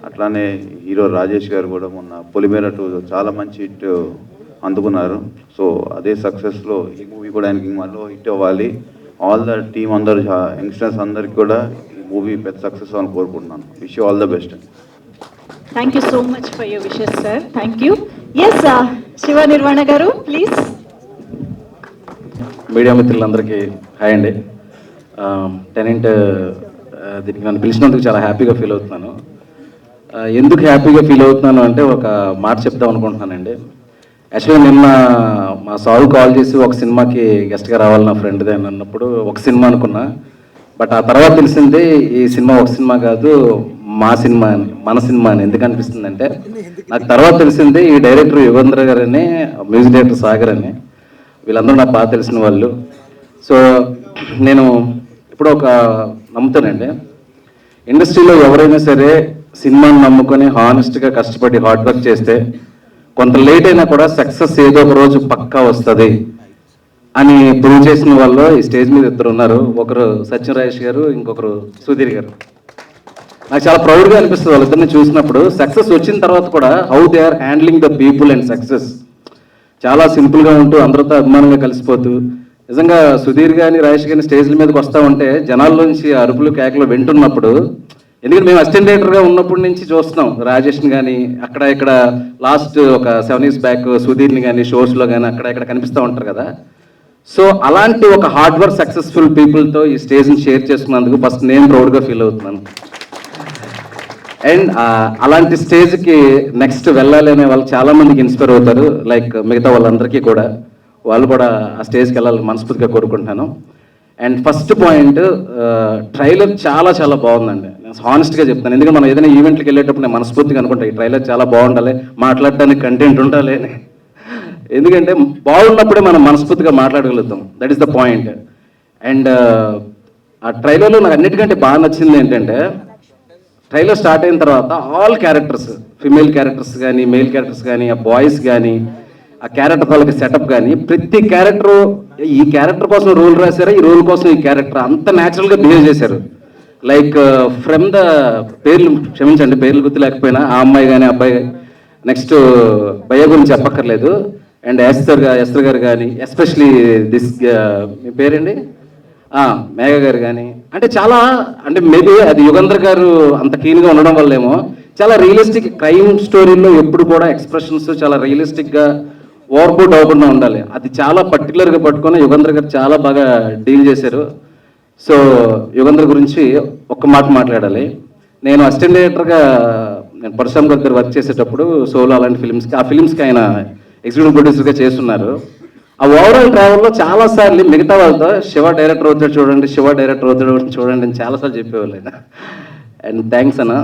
అట్లానే హీరో రాజేష్ గారు కూడా మొన్న పొలిమేర 2 చాలా మంచి హిట్ అందుకున్నారు. సో అదే సక్సెస్లో ఈ మూవీ కూడా ఆయనకి మళ్ళీ హిట్ అవ్వాలి. ఆల్ ద టీమ్ అందరు యంగ్స్టర్స్ అందరికి కూడా ఈ మూవీ పెద్ద సక్సెస్ అవ్వాలని కోరుకుంటున్నాను. Wish you all the best. Thank you so much for your wishes sir. Thank you. S Shiva Nirvana గారు ప్లీజ్. మీడియా మిత్రులందరికీ హాయ్ అండి. టెనెంట్ దీనికి నన్ను పిలిచినందుకు చాలా హ్యాపీగా ఫీల్ అవుతున్నాను. ఎందుకు హ్యాపీగా ఫీల్ అవుతున్నాను అంటే ఒక మాట చెప్దాం అనుకుంటున్నానండి. యాక్చువల్గా నిన్న మా సాగు కాల్ చేసి ఒక సినిమాకి గెస్ట్గా రావాలి నా ఫ్రెండ్ది అని అన్నప్పుడు ఒక సినిమా అనుకున్నా. బట్ ఆ తర్వాత తెలిసింది ఈ సినిమా ఒక సినిమా కాదు, మా సినిమా అని, మన సినిమా అని. ఎందుకు అనిపిస్తుంది అంటే, నాకు తర్వాత తెలిసింది ఈ డైరెక్టర్ యుగంధర్ గారు అని, మ్యూజిక్ డైరెక్టర్ సాగర్ అని, వీళ్ళందరూ నాకు బాగా తెలిసిన వాళ్ళు. సో నేను ఇప్పుడు ఒక నమ్ముతానండి, ఇండస్ట్రీలో ఎవరైనా సరే సినిమాని నమ్ముకొని హానెస్ట్గా కష్టపడి హార్డ్ వర్క్ చేస్తే కొంత లేట్ అయినా కూడా సక్సెస్ ఏదో ఒక రోజు పక్కా వస్తుంది అని ప్రూవ్ చేసిన వాళ్ళు ఈ స్టేజ్ మీద ఇద్దరు ఉన్నారు. ఒకరు సత్యం రాజేష్ గారు, ఇంకొకరు సుధీర్ గారు. నాకు చాలా ప్రౌడ్గా అనిపిస్తుంది వాళ్ళిద్దరిని చూసినప్పుడు. సక్సెస్ వచ్చిన తర్వాత కూడా how they are handling the people and success చాలా సింపుల్గా ఉంటూ అందరితో అభిమానంగా కలిసిపోతూ. నిజంగా సుధీర్ కానీ రాజేష్ కానీ స్టేజ్ల మీదకి వస్తూ ఉంటే జనాల్లోంచి అరుపులు కేకలు వింటున్నప్పుడు, ఎందుకంటే మేము అసిస్టెంట్ డైరెక్టర్గా ఉన్నప్పటి నుంచి చూస్తున్నాం రాజేష్ని కానీ అక్కడ ఇక్కడ, లాస్ట్ ఒక 7 years బ్యాక్ సుధీర్ని కానీ షోస్లో కానీ అక్కడ ఇక్కడ కనిపిస్తూ ఉంటారు కదా. సో అలాంటి ఒక హార్డ్ వర్క్ సక్సెస్ఫుల్ పీపుల్తో ఈ స్టేజ్ని షేర్ చేసుకున్నందుకు ఫస్ట్ నేను ప్రౌడ్గా ఫీల్ అవుతున్నాను. అండ్ అలాంటి స్టేజ్కి నెక్స్ట్ వెళ్ళాలి అనే వాళ్ళు చాలామందికి ఇన్స్పైర్ అవుతారు. లైక్ మిగతా వాళ్ళందరికీ కూడా, వాళ్ళు కూడా ఆ స్టేజ్కి వెళ్ళాలని మనస్ఫూర్తిగా కోరుకుంటున్నాను. అండ్ ఫస్ట్ పాయింట్, ట్రైలర్ చాలా చాలా బాగుందండి. నేను హానెస్ట్గా చెప్తాను, ఎందుకంటే మనం ఏదైనా ఈవెంట్కి వెళ్ళేటప్పుడు నేను మనస్ఫూర్తిగా అనుకుంటా ఈ ట్రైలర్ చాలా బాగుండాలి, మాట్లాడటానికి కంటెంట్ ఉండాలి అని. ఎందుకంటే బాగున్నప్పుడే మనం మనస్ఫూర్తిగా మాట్లాడగలుగుతాం. That is the point. And ఆ ట్రైలర్లో నాకు అన్నిటికంటే బాగా నచ్చింది ఏంటంటే, ట్రైలర్ స్టార్ట్ అయిన తర్వాత ఆల్ క్యారెక్టర్స్, ఫిమేల్ క్యారెక్టర్స్ కానీ మేల్ క్యారెక్టర్స్ కానీ, ఆ బాయ్స్ కానీ, ఆ క్యారెక్టర్ వాళ్ళకి సెటప్ కానీ, ప్రతి క్యారెక్టర్ ఈ క్యారెక్టర్ కోసం రోల్ రాశారా, ఈ రోల్ కోసం ఈ క్యారెక్టర్ అంత న్యాచురల్గా బిహేవ్ చేశారు. లైక్ ఫ్రమ్ ద పేర్లు క్షమించండి, పేర్లు గుర్తులేకపోయినా ఆ అమ్మాయి కానీ అబ్బాయి, నెక్స్ట్ భయ్య గురించి చెప్పక్కర్లేదు, అండ్ ఎస్తర్ గారు కానీ, ఎస్పెషలీ దిస్ మీ పేరండి మేఘ గారు కానీ, అంటే చాలా, అంటే మేబీ అది యుగంధర్ గారు అంత కీన్గా ఉండడం వల్లేమో చాలా రియలిస్టిక్ క్రైమ్ స్టోరీలో ఎప్పుడు కూడా ఎక్స్ప్రెషన్స్ చాలా రియలిస్టిక్గా ఓవర్బోట్ అవ్వకుండా ఉండాలి. అది చాలా పర్టికులర్గా పట్టుకొని యుగంధర్ గారు చాలా బాగా డీల్ చేశారు. సో యుగంధర్ గురించి ఒక్క మాట మాట్లాడాలి. నేను అసిస్టెంట్ డైరెక్టర్గా నేను పరశురామ్ గారి దగ్గర వర్క్ చేసేటప్పుడు సోలో అలాంటి ఫిల్మ్స్కి, ఆ ఫిల్మ్స్కి ఆయన ఎగ్జిక్యూటివ్ ప్రొడ్యూసర్గా చేస్తున్నారు. ఆ ఓవరాల్ ట్రావెల్లో చాలాసార్లు మిగతా వాళ్ళతో శివ డైరెక్టర్ అవుతాడు చూడండి, శివ డైరెక్టర్ అవుతాడు చూడండి అని చాలాసార్లు చెప్పేవాళ్ళు ఆయన. అండ్ థ్యాంక్స్ అన్న.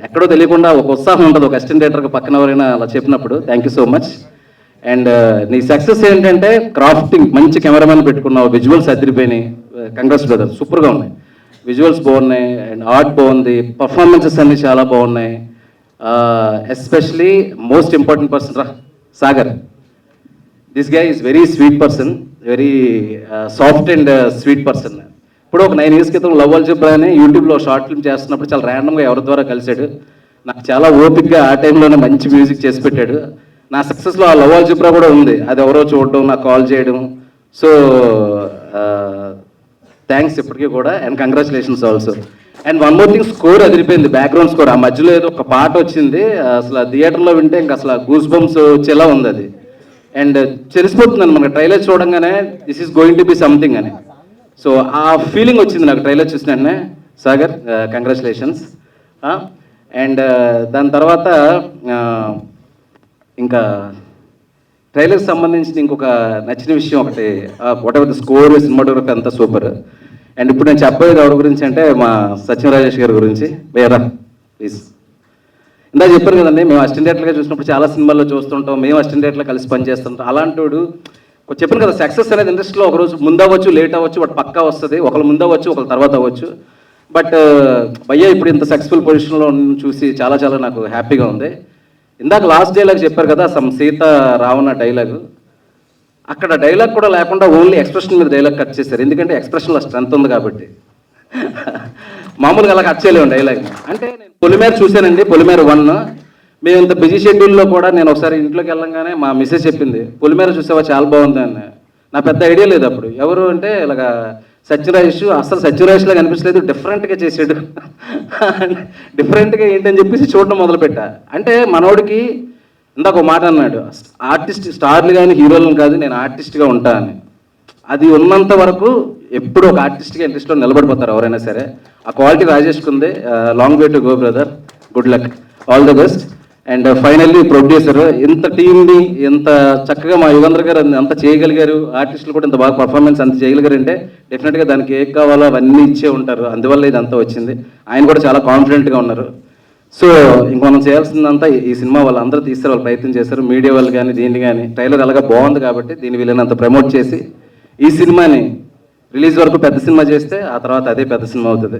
ఎక్కడో తెలియకుండా ఒక ఉత్సాహం ఉంటుంది ఒక అసిస్టెంట్ డైరెక్టర్గా పక్కన ఎవరైనా అలా చెప్పినప్పుడు. Thank you so much. And నీ సక్సెస్ ఏంటంటే క్రాఫ్టింగ్, మంచి కెమెరామెన్ పెట్టుకున్నావు, విజువల్స్ అదిరిపోయినాయి. కంగ్రాట్స్ బ్రదర్, సూపర్గా ఉన్నాయి, విజువల్స్ బాగున్నాయి, అండ్ ఆర్ట్ బాగుంది, పర్ఫార్మెన్సెస్ అన్నీ చాలా బాగున్నాయి. ఎస్పెషలీ మోస్ట్ ఇంపార్టెంట్ పర్సన్ రా Sagar. This guy is very sweet person, very soft and sweet person. ఇప్పుడు ఒక 9 years క్రితం లవ్ అల్జబ్రా అని యూట్యూబ్లో షార్ట్ ఫిల్మ్ చేస్తున్నప్పుడు చాలా ర్యాండమ్గా ఎవరి ద్వారా కలిశాడు. నాకు చాలా ఓపిక్గా ఆ టైంలోనే మంచి మ్యూజిక్ చేసి పెట్టాడు. నా సక్సెస్లో ఆ లవ్ అల్జబ్రా కూడా ఉంది, అది ఎవరో చూడడం, నాకు కాల్ చేయడం. సో థ్యాంక్స్ ఇప్పటికీ కూడా, and congratulations also. And one more thing, score అదిరిపోయింది, బ్యాక్గ్రౌండ్ స్కోర్. ఆ మధ్యలో ఏదో ఒక పాట వచ్చింది, అసలు థియేటర్లో వింటే ఇంకా అసలు గూస్ బంప్స్ వచ్చేలా ఉంది అది. అండ్ తెలిసిపోతుందండి మనకు ట్రైలర్ చూడంగానే this is going to be something అని. సో ఆ ఫీలింగ్ వచ్చింది నాకు ట్రైలర్ చూసిన వెంటనే. సాగర్ కంగ్రాచులేషన్స్. అండ్ దాని తర్వాత ఇంకా ట్రైలర్కి సంబంధించిన ఇంకొక నచ్చిన విషయం ఒకటి, what ever the score, cinematography అంతా సూపర్. అండ్ ఇప్పుడు నేను చెప్పేది ఎవరి గురించి అంటే మా సత్యం రాజేష్ గారి గురించి. వేరా ప్లీజ్. ఇందాక చెప్పాను కదండి, మేము అసిస్టెంట్ డైరెక్టర్గా చూసినప్పుడు చాలా సినిమాల్లో చూస్తుంటాం, మేము అసిస్టెంట్ డైరెక్టర్గా కలిసి పనిచేస్తుంటాం. అలాంటి చెప్పాను కదా, సక్సెస్ అనేది ఇండస్ట్రీలో ఒకరోజు ముందు అవ్వచ్చు, లేట్ అవ్వచ్చు, బట్ పక్కా వస్తుంది. ఒకళ్ళు ముందు అవ్వచ్చు, ఒకళ్ళు తర్వాత అవ్వచ్చు. బట్ భయ్య ఇప్పుడు ఇంత సక్సెస్ఫుల్ పొజిషన్లో చూసి చాలా చాలా నాకు హ్యాపీగా ఉంది. ఇందాక లాస్ట్ డైలాగ్ చెప్పారు కదా, సీత రావణ డైలాగు, అక్కడ డైలాగ్ కూడా లేకుండా ఓన్లీ ఎక్స్ప్రెషన్ మీద డైలాగ్ కట్ చేశారు. ఎందుకంటే ఎక్స్ప్రెషన్లో స్ట్రెంత్ ఉంది కాబట్టి. మామూలుగా అలా కట్ చేయలేము డైలాగ్. అంటే నేను పొలిమేర చూశానండి, పొలిమేర 1. మేము ఇంత బిజీ షెడ్యూల్లో కూడా నేను ఒకసారి ఇంట్లోకి వెళ్ళంగానే మా మిస్సెస్ చెప్పింది, పొలిమేర చూసావా చాలా బాగుంది అని. నా పెద్ద ఐడియా లేదు అప్పుడు. ఎవరు అంటే ఇలాగా సత్యరాజేష్, అసలు సత్యరాజేష్లా కనిపించలేదు, డిఫరెంట్గా చేసాడు. డిఫరెంట్గా ఏంటని చెప్పేసి చూడడం మొదలుపెట్టా. అంటే మనోడికి ఇందాక ఒక మాట అన్నాడు, ఆర్టిస్ట్ స్టార్లు కానీ హీరోలను కాదు, నేను ఆర్టిస్ట్గా ఉంటా అని. అది ఉన్నంత వరకు ఎప్పుడు ఒక ఆర్టిస్ట్గా ఇంట్రెస్ట్లో నిలబడిపోతారు ఎవరైనా సరే. ఆ క్వాలిటీ రాజేష్కి ఉంది. Long way to go brother, good luck, all the best. And finally producer ఇంత టీంని ఇంత చక్కగా మా యుగంధర్ గారు అంత చేయగలిగారు, ఆర్టిస్టులు కూడా ఇంత బాగా పర్ఫార్మెన్స్ అంత చేయగలిగారు అంటే డెఫినెట్గా దానికి ఏం కావాలో అవన్నీ ఇచ్చే ఉంటారు, అందువల్ల ఇదంతా వచ్చింది. ఆయన కూడా చాలా కాన్ఫిడెంట్గా ఉన్నారు. సో ఇంక మనం చేయాల్సిందంతా ఈ సినిమా వాళ్ళు అందరూ తీస్తారు, వాళ్ళు ప్రయత్నం చేశారు, మీడియా వాళ్ళు కానీ దీన్ని కానీ ట్రైలర్ అలాగా బాగుంది కాబట్టి దీన్ని వీళ్ళనంత ప్రమోట్ చేసి ఈ సినిమాని రిలీజ్ వరకు పెద్ద సినిమా చేస్తే ఆ తర్వాత అదే పెద్ద సినిమా అవుతుంది.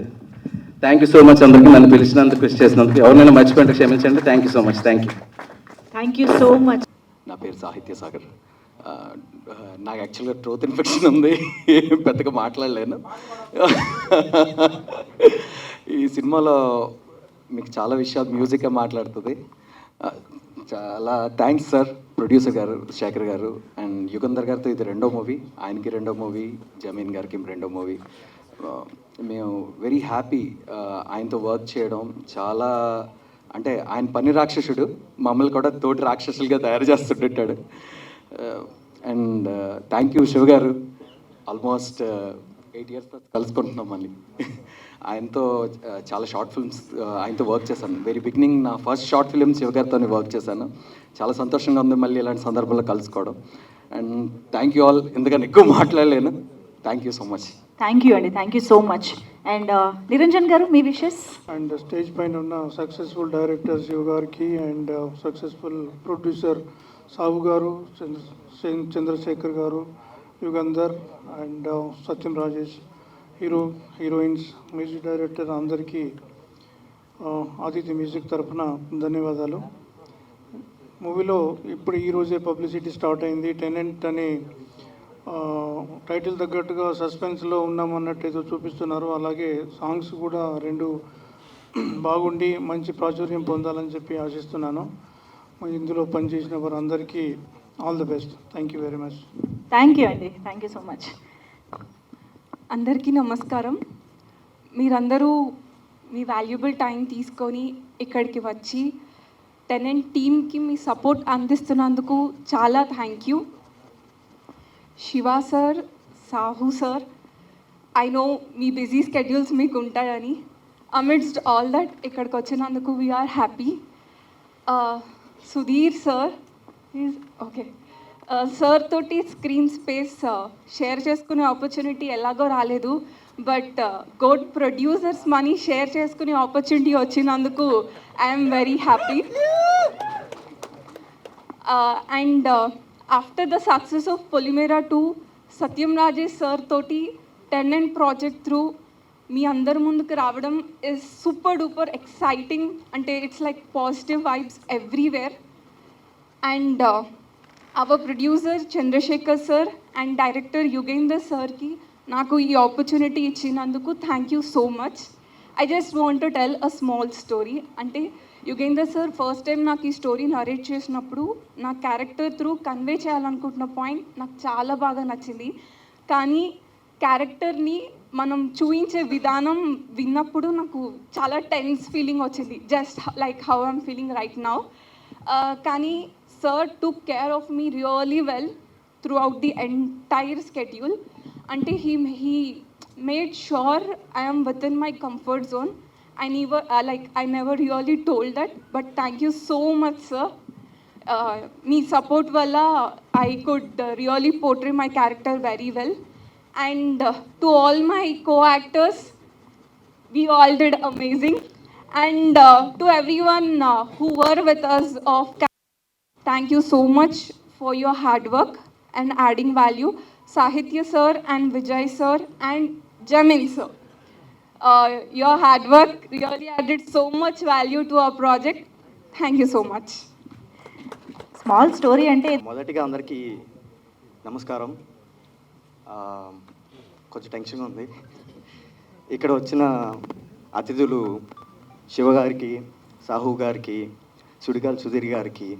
థ్యాంక్ యూ సో మచ్ అందరికీ, నన్ను పిలిచినందుకు, కృషి చేసినందుకు. ఎవరినైనా మర్చిపోయింటే క్షమించండి. Thank you so much. Thank you. Thank you so much. నా పేరు సాహిత్య సాగర్. నాకు యాక్చువల్గా ట్రోత్ ఇన్ఫెక్షన్ ఉంది, పెద్దగా మాట్లాడలేను. ఈ సినిమాలో మీకు చాలా విషయాలు మ్యూజిక్గా మాట్లాడుతుంది. చాలా థ్యాంక్స్ సార్, ప్రొడ్యూసర్ గారు శేఖర్ గారు అండ్ యుగంధర్ గారితో ఇది రెండో మూవీ, ఆయనకి రెండో మూవీ, జమీన్ గారికి రెండో మూవీ. మేము వెరీ హ్యాపీ ఆయనతో వర్క్ చేయడం. చాలా అంటే ఆయన పని రాక్షసుడు, మమ్మల్ని కూడా తోటి రాక్షసులుగా తయారు చేస్తుంటాడు. అండ్ థ్యాంక్ యూ శివ గారు, ఆల్మోస్ట్ 8 years కలుసుకుంటున్నాం మళ్ళీ. ఆయనతో చాలా షార్ట్ ఫిల్మ్స్ ఆయనతో వర్క్ చేశాను. వెరీ బిగినింగ్ నా ఫస్ట్ షార్ట్ ఫిల్మ్ శివ గారితో వర్క్ చేశాను. చాలా సంతోషంగా ఉంది మళ్ళీ ఇలాంటి సందర్భంలో కలుసుకోవడం. And thank you all. ఎందుకని ఎక్కువ మాట్లాడలేను. Thank you so much. Thank you అండి, thank you so much. And Niranjan గారు మీ విషెస్. అండ్ స్టేజ్ పైన ఉన్న సక్సెస్ఫుల్ డైరెక్టర్ శివ గారికి అండ్ సక్సెస్ఫుల్ ప్రొడ్యూసర్ సాబు గారు, చంద్రశేఖర్ గారు, Yugandhar and Satyam Rajesh, heroines, music director అందరికీ ఆదిత్య మ్యూజిక్ తరఫున ధన్యవాదాలు. మూవీలో ఇప్పుడు ఈరోజే పబ్లిసిటీ స్టార్ట్ అయింది. టెనెంట్ అని టైటిల్ తగ్గట్టుగా సస్పెన్స్లో ఉన్నామన్నట్టు ఏదో చూపిస్తున్నారు. అలాగే సాంగ్స్ కూడా 2 బాగుండి మంచి ప్రాచుర్యం పొందాలని చెప్పి ఆశిస్తున్నాను. ఇందులో పనిచేసిన వారందరికీ all the best. Thank you very much. Thank you అండి, థ్యాంక్ యూ సో మచ్. అందరికీ నమస్కారం. మీరందరూ మీ వాల్యుబుల్ టైం తీసుకొని ఇక్కడికి వచ్చి టెనెంట్ టీమ్కి మీ సపోర్ట్ అందిస్తున్నందుకు చాలా thank you. Shiva sir, Sahu sir, I know మీ బిజీ స్కెడ్యూల్స్ మీకు ఉంటాయని. అమిడ్స్ట్ ఆల్ దట్ ఇక్కడికి వచ్చినందుకు we are happy. Sudheer sir is okay. Sir తోటి స్క్రీన్ స్పేస్ షేర్ చేసుకునే ఆపర్చునిటీ ఎలాగో రాలేదు, but good producers money share చేసుకునే ఆపర్చునిటీ వచ్చినందుకు I'm very happy. And after the success of Polimera 2, Satyam Rajesh sir తోటి టెనెంట్ ప్రాజెక్ట్ త్రూ మీ అందరి ముందుకు రావడం ఇస్ సూపర్ డూపర్ ఎక్సైటింగ్. అంటే it's like positive vibes everywhere. And our producer Chandrasekhar sir and director Yugender సార్కి నాకు ఈ ఆపర్చునిటీ ఇచ్చినందుకు thank you so much. I just want to tell a small story. అంటే యుగేందర్ సార్ ఫస్ట్ టైం నాకు ఈ story narrate చేసినప్పుడు నా క్యారెక్టర్ త్రూ కన్వే చేయాలనుకుంటున్న పాయింట్ నాకు చాలా బాగా నచ్చింది. కానీ క్యారెక్టర్ని మనం చూపించే విధానం విన్నప్పుడు నాకు చాలా టెన్స్ ఫీలింగ్ వచ్చింది, just like how I'm feeling right now. కానీ sir took care of me really well throughout the entire schedule. Ante he made sure I am within my comfort zone. I never really told that, but thank you so much sir. Me support valla I could really portray my character very well. And to all my co-actors, we all did amazing. And to everyone who were with us off camera, thank you so much for your hard work and adding value. Sahitya sir and Vijay sir and Jamin sir, your hard work really added so much value to our project. Thank you so much. Small story అంటే మొదటిగా అందరికీ నమస్కారం. కొంచెం టెన్షన్గా ఉంది. ఇక్కడ వచ్చిన అతిథులు శివ గారికి, సాహు గారికి, సుడిగాల్ సుధీర్ గారికి,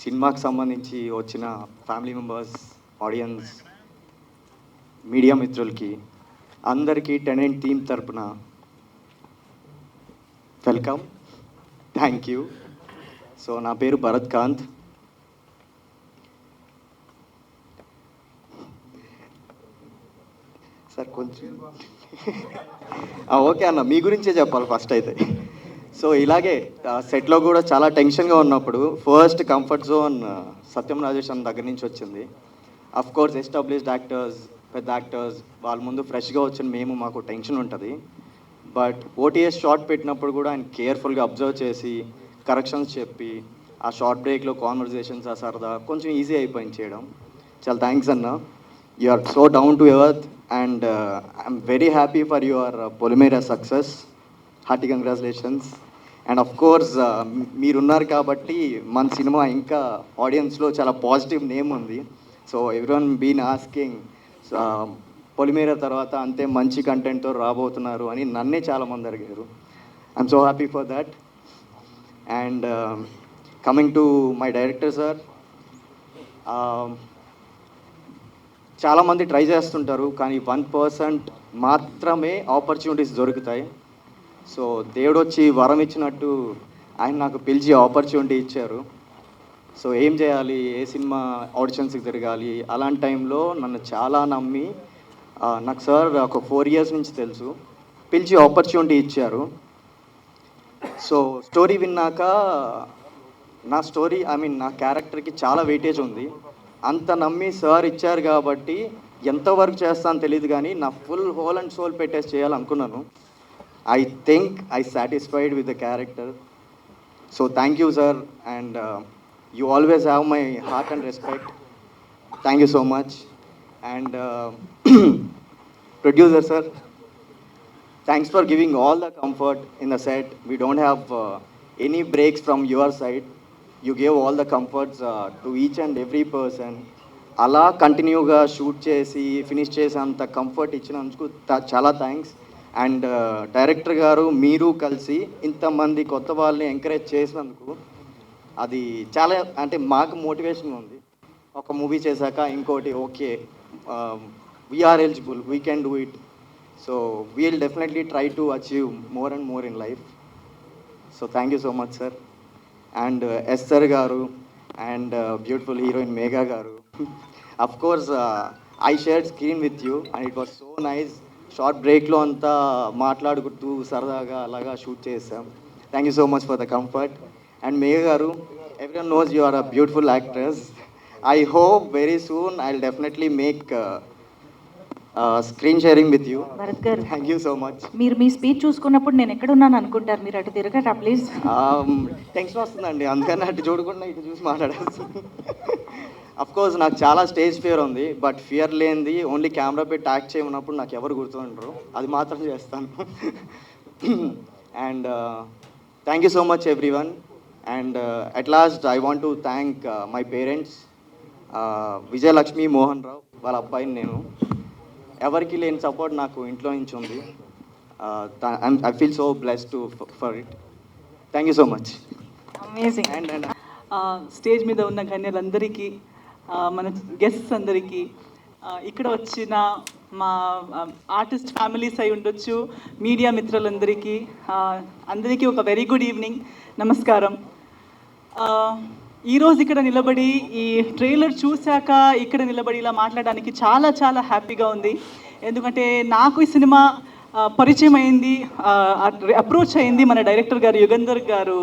సినిమాకి సంబంధించి వచ్చిన ఫ్యామిలీ మెంబర్స్, ఆడియన్స్, మీడియా మిత్రులకి అందరికీ టెనెంట్ టీమ్ తరపున వెల్కమ్, థ్యాంక్ యూ. సో నా పేరు భరత్ కాంత్. సార్ కొంచెం ఓకే అన్న, మీ గురించే చెప్పాలి ఫస్ట్ అయితే. సో ఇలాగే సెట్లో కూడా చాలా టెన్షన్గా ఉన్నప్పుడు ఫస్ట్ కంఫర్ట్ జోన్ సత్యం రాజేష్ అన్న దగ్గర నుంచి వచ్చింది. అఫ్ కోర్స్ ఎస్టాబ్లిష్డ్ యాక్టర్స్, పెద్ద యాక్టర్స్ వాళ్ళ ముందు ఫ్రెష్గా వచ్చిన మేము మాకు టెన్షన్ ఉంటుంది. బట్ ఓటీఎస్ షార్ట్ పెట్టినప్పుడు కూడా ఆయన కేర్ఫుల్గా అబ్జర్వ్ చేసి కరెక్షన్స్ చెప్పి ఆ షార్ట్ బ్రేక్లో కాన్వర్జేషన్స్ ఆ సరదా కొంచెం ఈజీ అయిపోయింది చేయడం. చాలా థ్యాంక్స్ అన్న. You are so down to earth and I'm very happy for your Polimera success. Hearty congratulations. And of course మీరున్నారు కాబట్టి మన సినిమా ఇంకా ఆడియన్స్లో చాలా పాజిటివ్ నేమ్ ఉంది. So everyone been asking Polimera తర్వాత అంతే మంచి కంటెంట్తో రాబోతున్నారు అని నన్నే చాలామంది అడిగారు. I'm so happy for that. And coming to my director sir, చాలామంది ట్రై చేస్తుంటారు కానీ 1% మాత్రమే ఆపర్చునిటీస్ దొరుకుతాయి. సో దేవుడు వచ్చి వరం ఇచ్చినట్టు ఆయన నాకు పిలిచి ఆపర్చునిటీ ఇచ్చారు. సో ఏం చేయాలి, ఏ సినిమా ఆడిషన్స్కి తిరగాలి, అలాంటి టైంలో నన్ను చాలా నమ్మి నాకు సార్ ఒక 4 years నుంచి తెలుసు, పిలిచి ఆపర్చునిటీ ఇచ్చారు. సో స్టోరీ విన్నాక నా స్టోరీ నా క్యారెక్టర్కి చాలా వెయిటేజ్ ఉంది. అంత నమ్మి సార్ ఇచ్చారు కాబట్టి ఎంతవరకు చేస్తాను తెలియదు కానీ నా ఫుల్ హోల్ అండ్ సోల్ పెట్టేసి చేయాలనుకున్నాను. I think I satisfied with the character. So thank you sir and you always have my heart and respect. Thank you so much. And producer sir, thanks for giving all the comfort in the set. We don't have any breaks from your side. You gave all the comforts to each and every person. అలా కంటిన్యూగా shoot చేసి finish చేసేంత comfort ఇచ్చినందుకు చాలా thanks. And director గారు మీరు కలిసి ఇంతమంది కొత్త వాళ్ళని ఎంకరేజ్ చేసినందుకు అది చాలా మాకు మోటివేషన్ ఉంది. ఒక మూవీ చేశాక ఇంకోటి okay we are eligible, we can do it. So we'll definitely try to achieve more and more in life. So thank you so much sir. And Esther garu and beautiful heroine Megha garu. Of course I shared screen with you and it was so nice. Short break lo anta maatladukuntu saradaga alaga shoot chesam. Thank you so much for the comfort. And Megha garu, everyone knows you are a beautiful actress. I hope very soon I'll definitely make screen sharing with you. Bharat గారు, thank you so much. మీరు మీ speech చూసుకున్నప్పుడు నేను ఎక్కడున్నాను అనుకుంటారు, మీరు అటు తిరగట please. Tension వస్తుందండి, అందుకని అటు చూడకుండా ఇటు చూసి మాట్లాడాల్సింది. అఫ్కోర్స్ నాకు చాలా స్టేజ్ ఫియర్ ఉంది, బట్ ఫియర్ లేనిది ఓన్లీ కెమెరా పెట్టి యాక్ట్ చేయమన్నప్పుడు నాకు ఎవరు గుర్తుండరు, అది మాత్రం చేస్తాను. And thank you so much everyone. And at last I want to thank my parents, Vijayalakshmi Mohan Rao వాళ్ళ అబ్బాయిని. నేను ఎవరికి లేని సపోర్ట్ నాకు ఇంట్లో నుంచి ఉంది. I feel so blessed for it. Thank you so much. Amazing. And stage మీద ఉన్న గణ్యులందరికీ, మన గెస్ట్స్ అందరికీ, ఇక్కడ వచ్చిన మా ఆర్టిస్ట్ ఫ్యామిలీస్ అయి ఉండొచ్చు, మీడియా మిత్రులందరికీ, అందరికీ ఒక వెరీ గుడ్ ఈవినింగ్, నమస్కారం. ఈరోజు ఇక్కడ నిలబడి ఈ ట్రైలర్ చూశాక ఇక్కడ నిలబడి ఇలా మాట్లాడడానికి చాలా చాలా హ్యాపీగా ఉంది. ఎందుకంటే నాకు ఈ సినిమా పరిచయం అయింది, అప్రోచ్ అయింది మన డైరెక్టర్ గారు యుగంధర్ గారు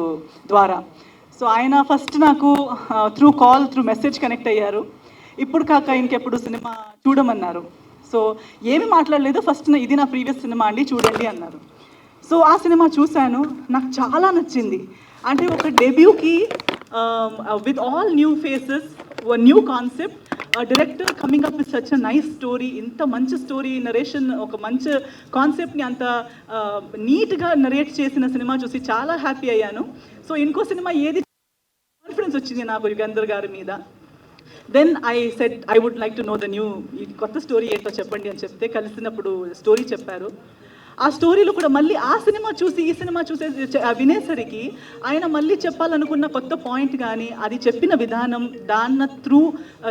ద్వారా. సో ఆయన ఫస్ట్ నాకు through call, through message connect అయ్యారు. ఇప్పుడు కాక ఇంకెప్పుడు సినిమా చూడమన్నారు. సో ఏమి మాట్లాడలేదు, ఫస్ట్ ఇది నా ప్రీవియస్ సినిమా అండి చూడండి అన్నారు. సో ఆ సినిమా చూశాను, నాకు చాలా నచ్చింది. అంటే ఒక డెబ్యూకి with all new faces, a new concept, a director coming up with such a nice story, ఇంత మంచి స్టోరీ నరేషన్, ఒక మంచి కాన్సెప్ట్ని అంత నీట్గా నరేట్ చేసిన సినిమా చూసి చాలా హ్యాపీ అయ్యాను. సో ఇంకో సినిమా ఏది కాన్ఫిడెన్స్ వచ్చింది నాకు యుగంధర్ గారి మీద. Then I said I would like to know the new, ఈ కొత్త స్టోరీ ఏంటో చెప్పండి అని చెప్తే కలిసినప్పుడు స్టోరీ చెప్పారు. ఆ స్టోరీలో కూడా మళ్ళీ ఆ సినిమా చూసి ఈ సినిమా చూసే వినేసరికి ఆయన మళ్ళీ చెప్పాలనుకున్న కొత్త పాయింట్ కానీ, అది చెప్పిన విధానం, దాన్న త్రూ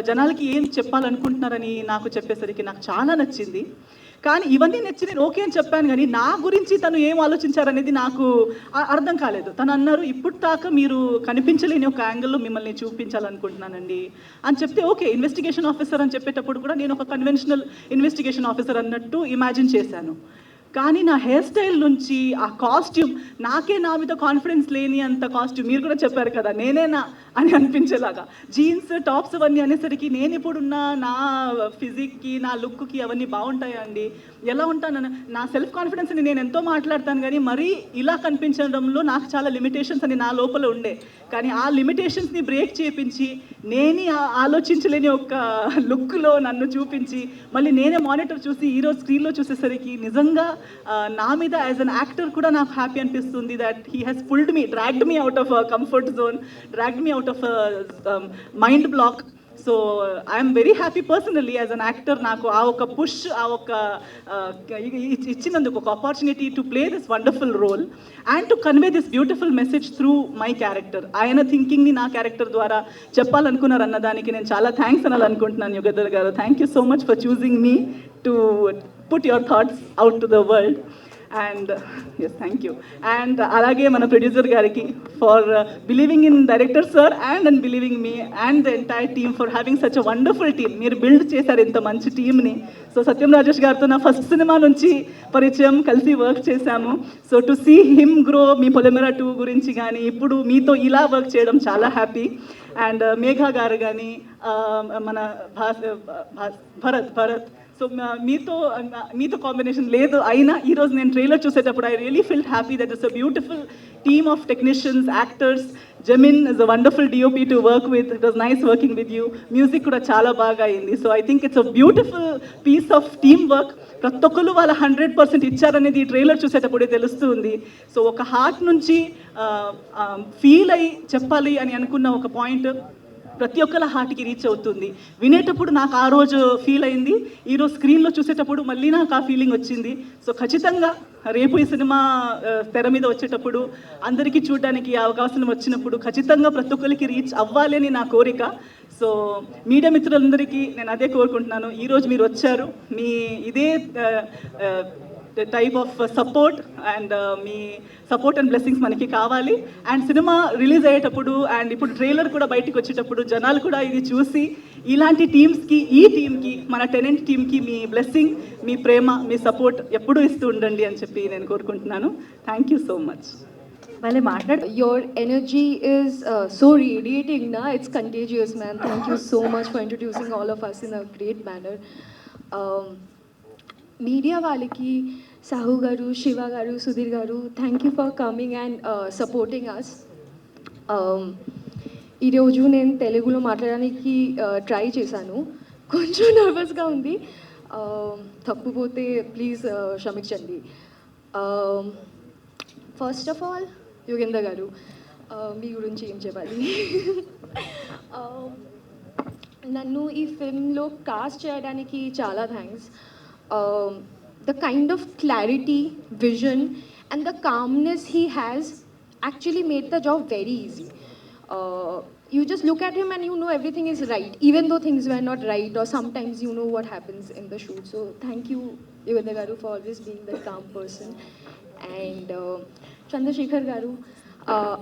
జనాలకి ఏం చెప్పాలనుకుంటున్నారని నాకు చెప్పేసరికి నాకు చాలా నచ్చింది. కానీ ఇవన్నీ నచ్చి నేను ఓకే అని చెప్పాను, కానీ నా గురించి తను ఏం ఆలోచించారనేది నాకు అర్థం కాలేదు. తను అన్నారు, ఇప్పుడు దాకా మీరు కనిపించలేని ఒక యాంగిల్లో మిమ్మల్ని చూపించాలనుకుంటున్నానండి అని చెప్తే, ఓకే ఇన్వెస్టిగేషన్ ఆఫీసర్ అని చెప్పేటప్పుడు కూడా నేను ఒక కన్వెన్షనల్ ఇన్వెస్టిగేషన్ ఆఫీసర్ అన్నట్టు ఇమాజిన్ చేశాను. కానీ నా హెయిర్ స్టైల్ నుంచి ఆ కాస్ట్యూమ్ నాకే నా మీద కాన్ఫిడెన్స్ లేని అంత కాస్ట్యూమ్, మీరు కూడా చెప్పారు కదా నేనేనా అని అనిపించేలాగా జీన్స్ టాప్స్ అవన్నీ అనేసరికి నేను ఇప్పుడున్న నా ఫిజిక్కి నా లుక్కి అవన్నీ బాగుంటాయా అండి, ఎలా ఉంటాను నా సెల్ఫ్ కాన్ఫిడెన్స్ని నేను ఎంతో మాట్లాడతాను కానీ మరీ ఇలా కనిపించడంలో నాకు చాలా లిమిటేషన్స్ అని నా లోపల ఉండే. కానీ ఆ లిమిటేషన్స్ని బ్రేక్ చేయించి నేనే ఆలోచించలేని ఒక లుక్లో నన్ను చూపించి మళ్ళీ నేనే మానిటర్ చూసి ఈరోజు స్క్రీన్లో చూసేసరికి నిజంగా నా మీద యాజ్ అన్ యాక్టర్ కూడా నాకు హ్యాపీ అనిపిస్తుంది that he has pulled me, dragged me out of comfort zone, dragged me out of mind block. So I'm very happy personally as an actor. నాకు ఆ ఒక పుష్, ఆ ఒక ఇచ్చినందుకు ఒక opportunity to play this wonderful role and to convey this beautiful message through my character. ఆయన థింకింగ్ని నా క్యారెక్టర్ ద్వారా చెప్పాలనుకున్నారు అన్నదానికి నేను చాలా థ్యాంక్స్ అనాలనుకుంటున్నాను యుగధర్ గారు. Thank you so much for choosing me to put your thoughts out to the world. And yes thank you. And అలాగే మన ప్రొడ్యూసర్ గారికి for believing in director sir and believing me and the entire team for having such a wonderful team. మీరు build చేశారు ఇంత మంచి టీమ్ని. So సత్యం రాజేష్ గారితో నా ఫస్ట్ సినిమా నుంచి పరిచయం, కలిసి వర్క్ చేశాము. So to see him grow, మీ పొలిమేరా 2 గురించి కానీ ఇప్పుడు మీతో ఇలా వర్క్ చేయడం చాలా హ్యాపీ. అండ్ మేఘా గారు కానీ మన భరత్ సో మీతో కాంబినేషన్ లేదు అయినా ఈరోజు నేను ట్రైలర్ చూసేటప్పుడు I really feel happy that it's a beautiful team of technicians, actors. Jamin is a wonderful DOP to work with. It was nice working with you. Music కూడా చాలా బాగా అయింది. So I think it's a beautiful piece of team work. ప్రతి ఒక్కరు వాళ్ళ 100% ఇచ్చారనేది ఈ trailer చూసేటప్పుడే తెలుస్తుంది. So ఒక హార్ట్ నుంచి ఫీల్ అయ్యి చెప్పాలి అని అనుకున్న ఒక పాయింట్ ప్రతి ఒక్కళ్ళ హార్ట్కి రీచ్ అవుతుంది. వినేటప్పుడు నాకు ఆ రోజు ఫీల్ అయింది, ఈరోజు స్క్రీన్లో చూసేటప్పుడు మళ్ళీ నాకు ఆ ఫీలింగ్ వచ్చింది. సో ఖచ్చితంగా రేపు ఈ సినిమా తెర మీద వచ్చేటప్పుడు అందరికీ చూడడానికి అవకాశం వచ్చినప్పుడు ఖచ్చితంగా ప్రతి ఒక్కరికి రీచ్ అవ్వాలి అని నా కోరిక. సో మీడియా మిత్రులందరికీ నేను అదే కోరుకుంటున్నాను. ఈరోజు మీరు వచ్చారు, మీ ఇదే type of support and me support and blessings మనకి కావాలి. అండ్ సినిమా రిలీజ్ అయ్యేటప్పుడు అండ్ ఇప్పుడు ట్రైలర్ కూడా బయటకు వచ్చేటప్పుడు జనాలు కూడా ఇది చూసి ఇలాంటి టీమ్స్కి, ఈ టీమ్కి, మన టెనెంట్ టీమ్కి మీ బ్లెస్సింగ్, మీ ప్రేమ, మీ సపోర్ట్ ఎప్పుడూ ఇస్తూ ఉండండి అని చెప్పి నేను కోరుకుంటున్నాను. Thank you so much. మళ్ళీ Your energy is so radiating, na? It's contagious, man. Thank you so much for introducing all of us in a great manner. Media వాళ్ళకి సాహు గారు, శివ గారు, సుధీర్ గారు, thank you for coming and supporting us. ఈరోజు నేను తెలుగులో మాట్లాడడానికి try చేశాను, కొంచెం నర్వస్గా ఉంది. తప్పుపోతే ప్లీజ్ క్షమించండి. ఫస్ట్ ఆఫ్ ఆల్ యుగేందర్ గారు, మీ గురించి ఏం చెప్పాలి? నన్ను ఈ ఫిల్మ్లో కాస్ట్ చేయడానికి చాలా thanks. The kind of clarity, vision and the calmness he has actually made the job very easy. You just look at him and you know everything is right, even though things were not right or sometimes you know what happens in the shoot. So thank you Yugandhar garu for always being the calm person. And Chandrasekhar garu,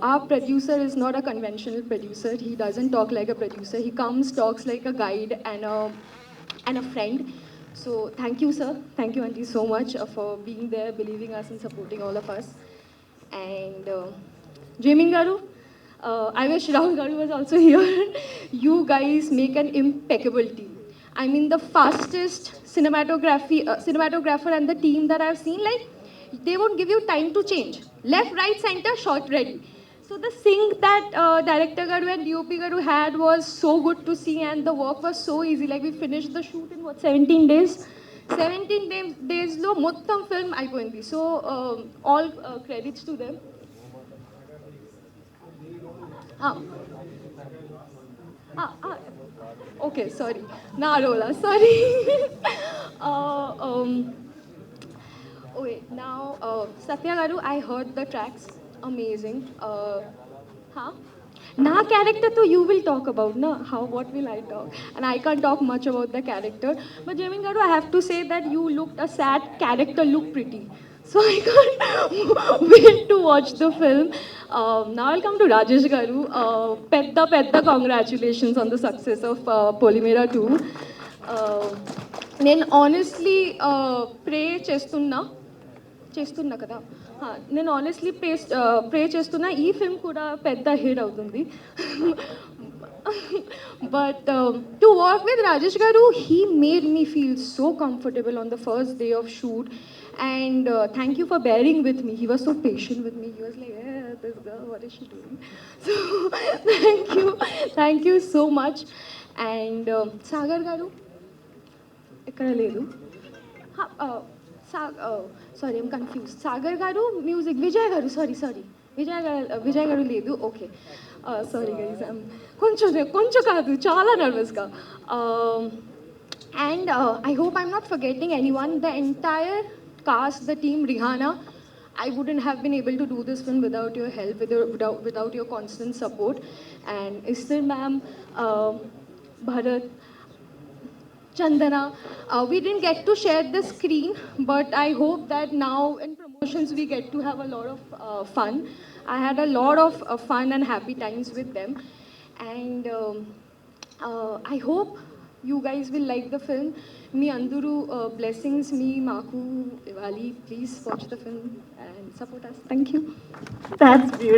our producer is not a conventional producer. He doesn't talk like a producer. He comes, talks like a guide and a friend. So thank you sir, thank you auntie so much for being there, believing us and supporting all of us. And Jamin garu, I wish Rahul garu was also here. You guys make an impeccable team. I mean the fastest cinematographer and the team that I've seen, like they won't give you time to change. Left, right, center, shot ready. So the sync that director garu and DOP garu had was so good to see, and the work was so easy. Like we finished the shoot in 17 days. 17 days lo mottam film ayipoyindi. So all credits to them. Okay, sorry. Narola, sorry. Okay, now Satya garu, I heard the tracks. Amazing. Na character to you will talk about, na? What will I talk? And I can't talk much about the character. But Jamin garu, I have to say that you looked a sad character, look pretty. So I can't wait to watch the film. Now I'll come to Rajesh garu. Pedda congratulations on the success of Polymera 2. నేను honestly pray చేస్తున్నా చేస్తున్నా కదా, నేను honestly ప్రే చేస్తున్నా ఈ film కూడా పెద్ద hit అవుతుంది. But to work with Rajesh Garu, he made me feel so comfortable on the first day of shoot. And thank you for bearing with me. He was so patient with me. He was like, this girl, what is she doing? So thank you so much. And Sagar Garu, ikkada ledu. Sorry, I'm confused. Sagar Garu, music. Vijay Garu, sorry. Vijay Garu ledu. Okay. Sorry guys, I'm కొంచెం కాదు చాలా నర్వస్గా. And I hope I'm not forgetting anyone. The entire cast, the team, Rihanna, I wouldn't have been able to do this film without your help, without your constant support. And Esther ma'am, Bharat, Chandana, we didn't get to share the screen, but I hope that now in promotions we get to have a lot of fun. I had a lot of fun and happy times with them. And I hope you guys will like the film. Me anduru blessings me maaku ivali. Please watch the film and support us. Thank you. That's beautiful.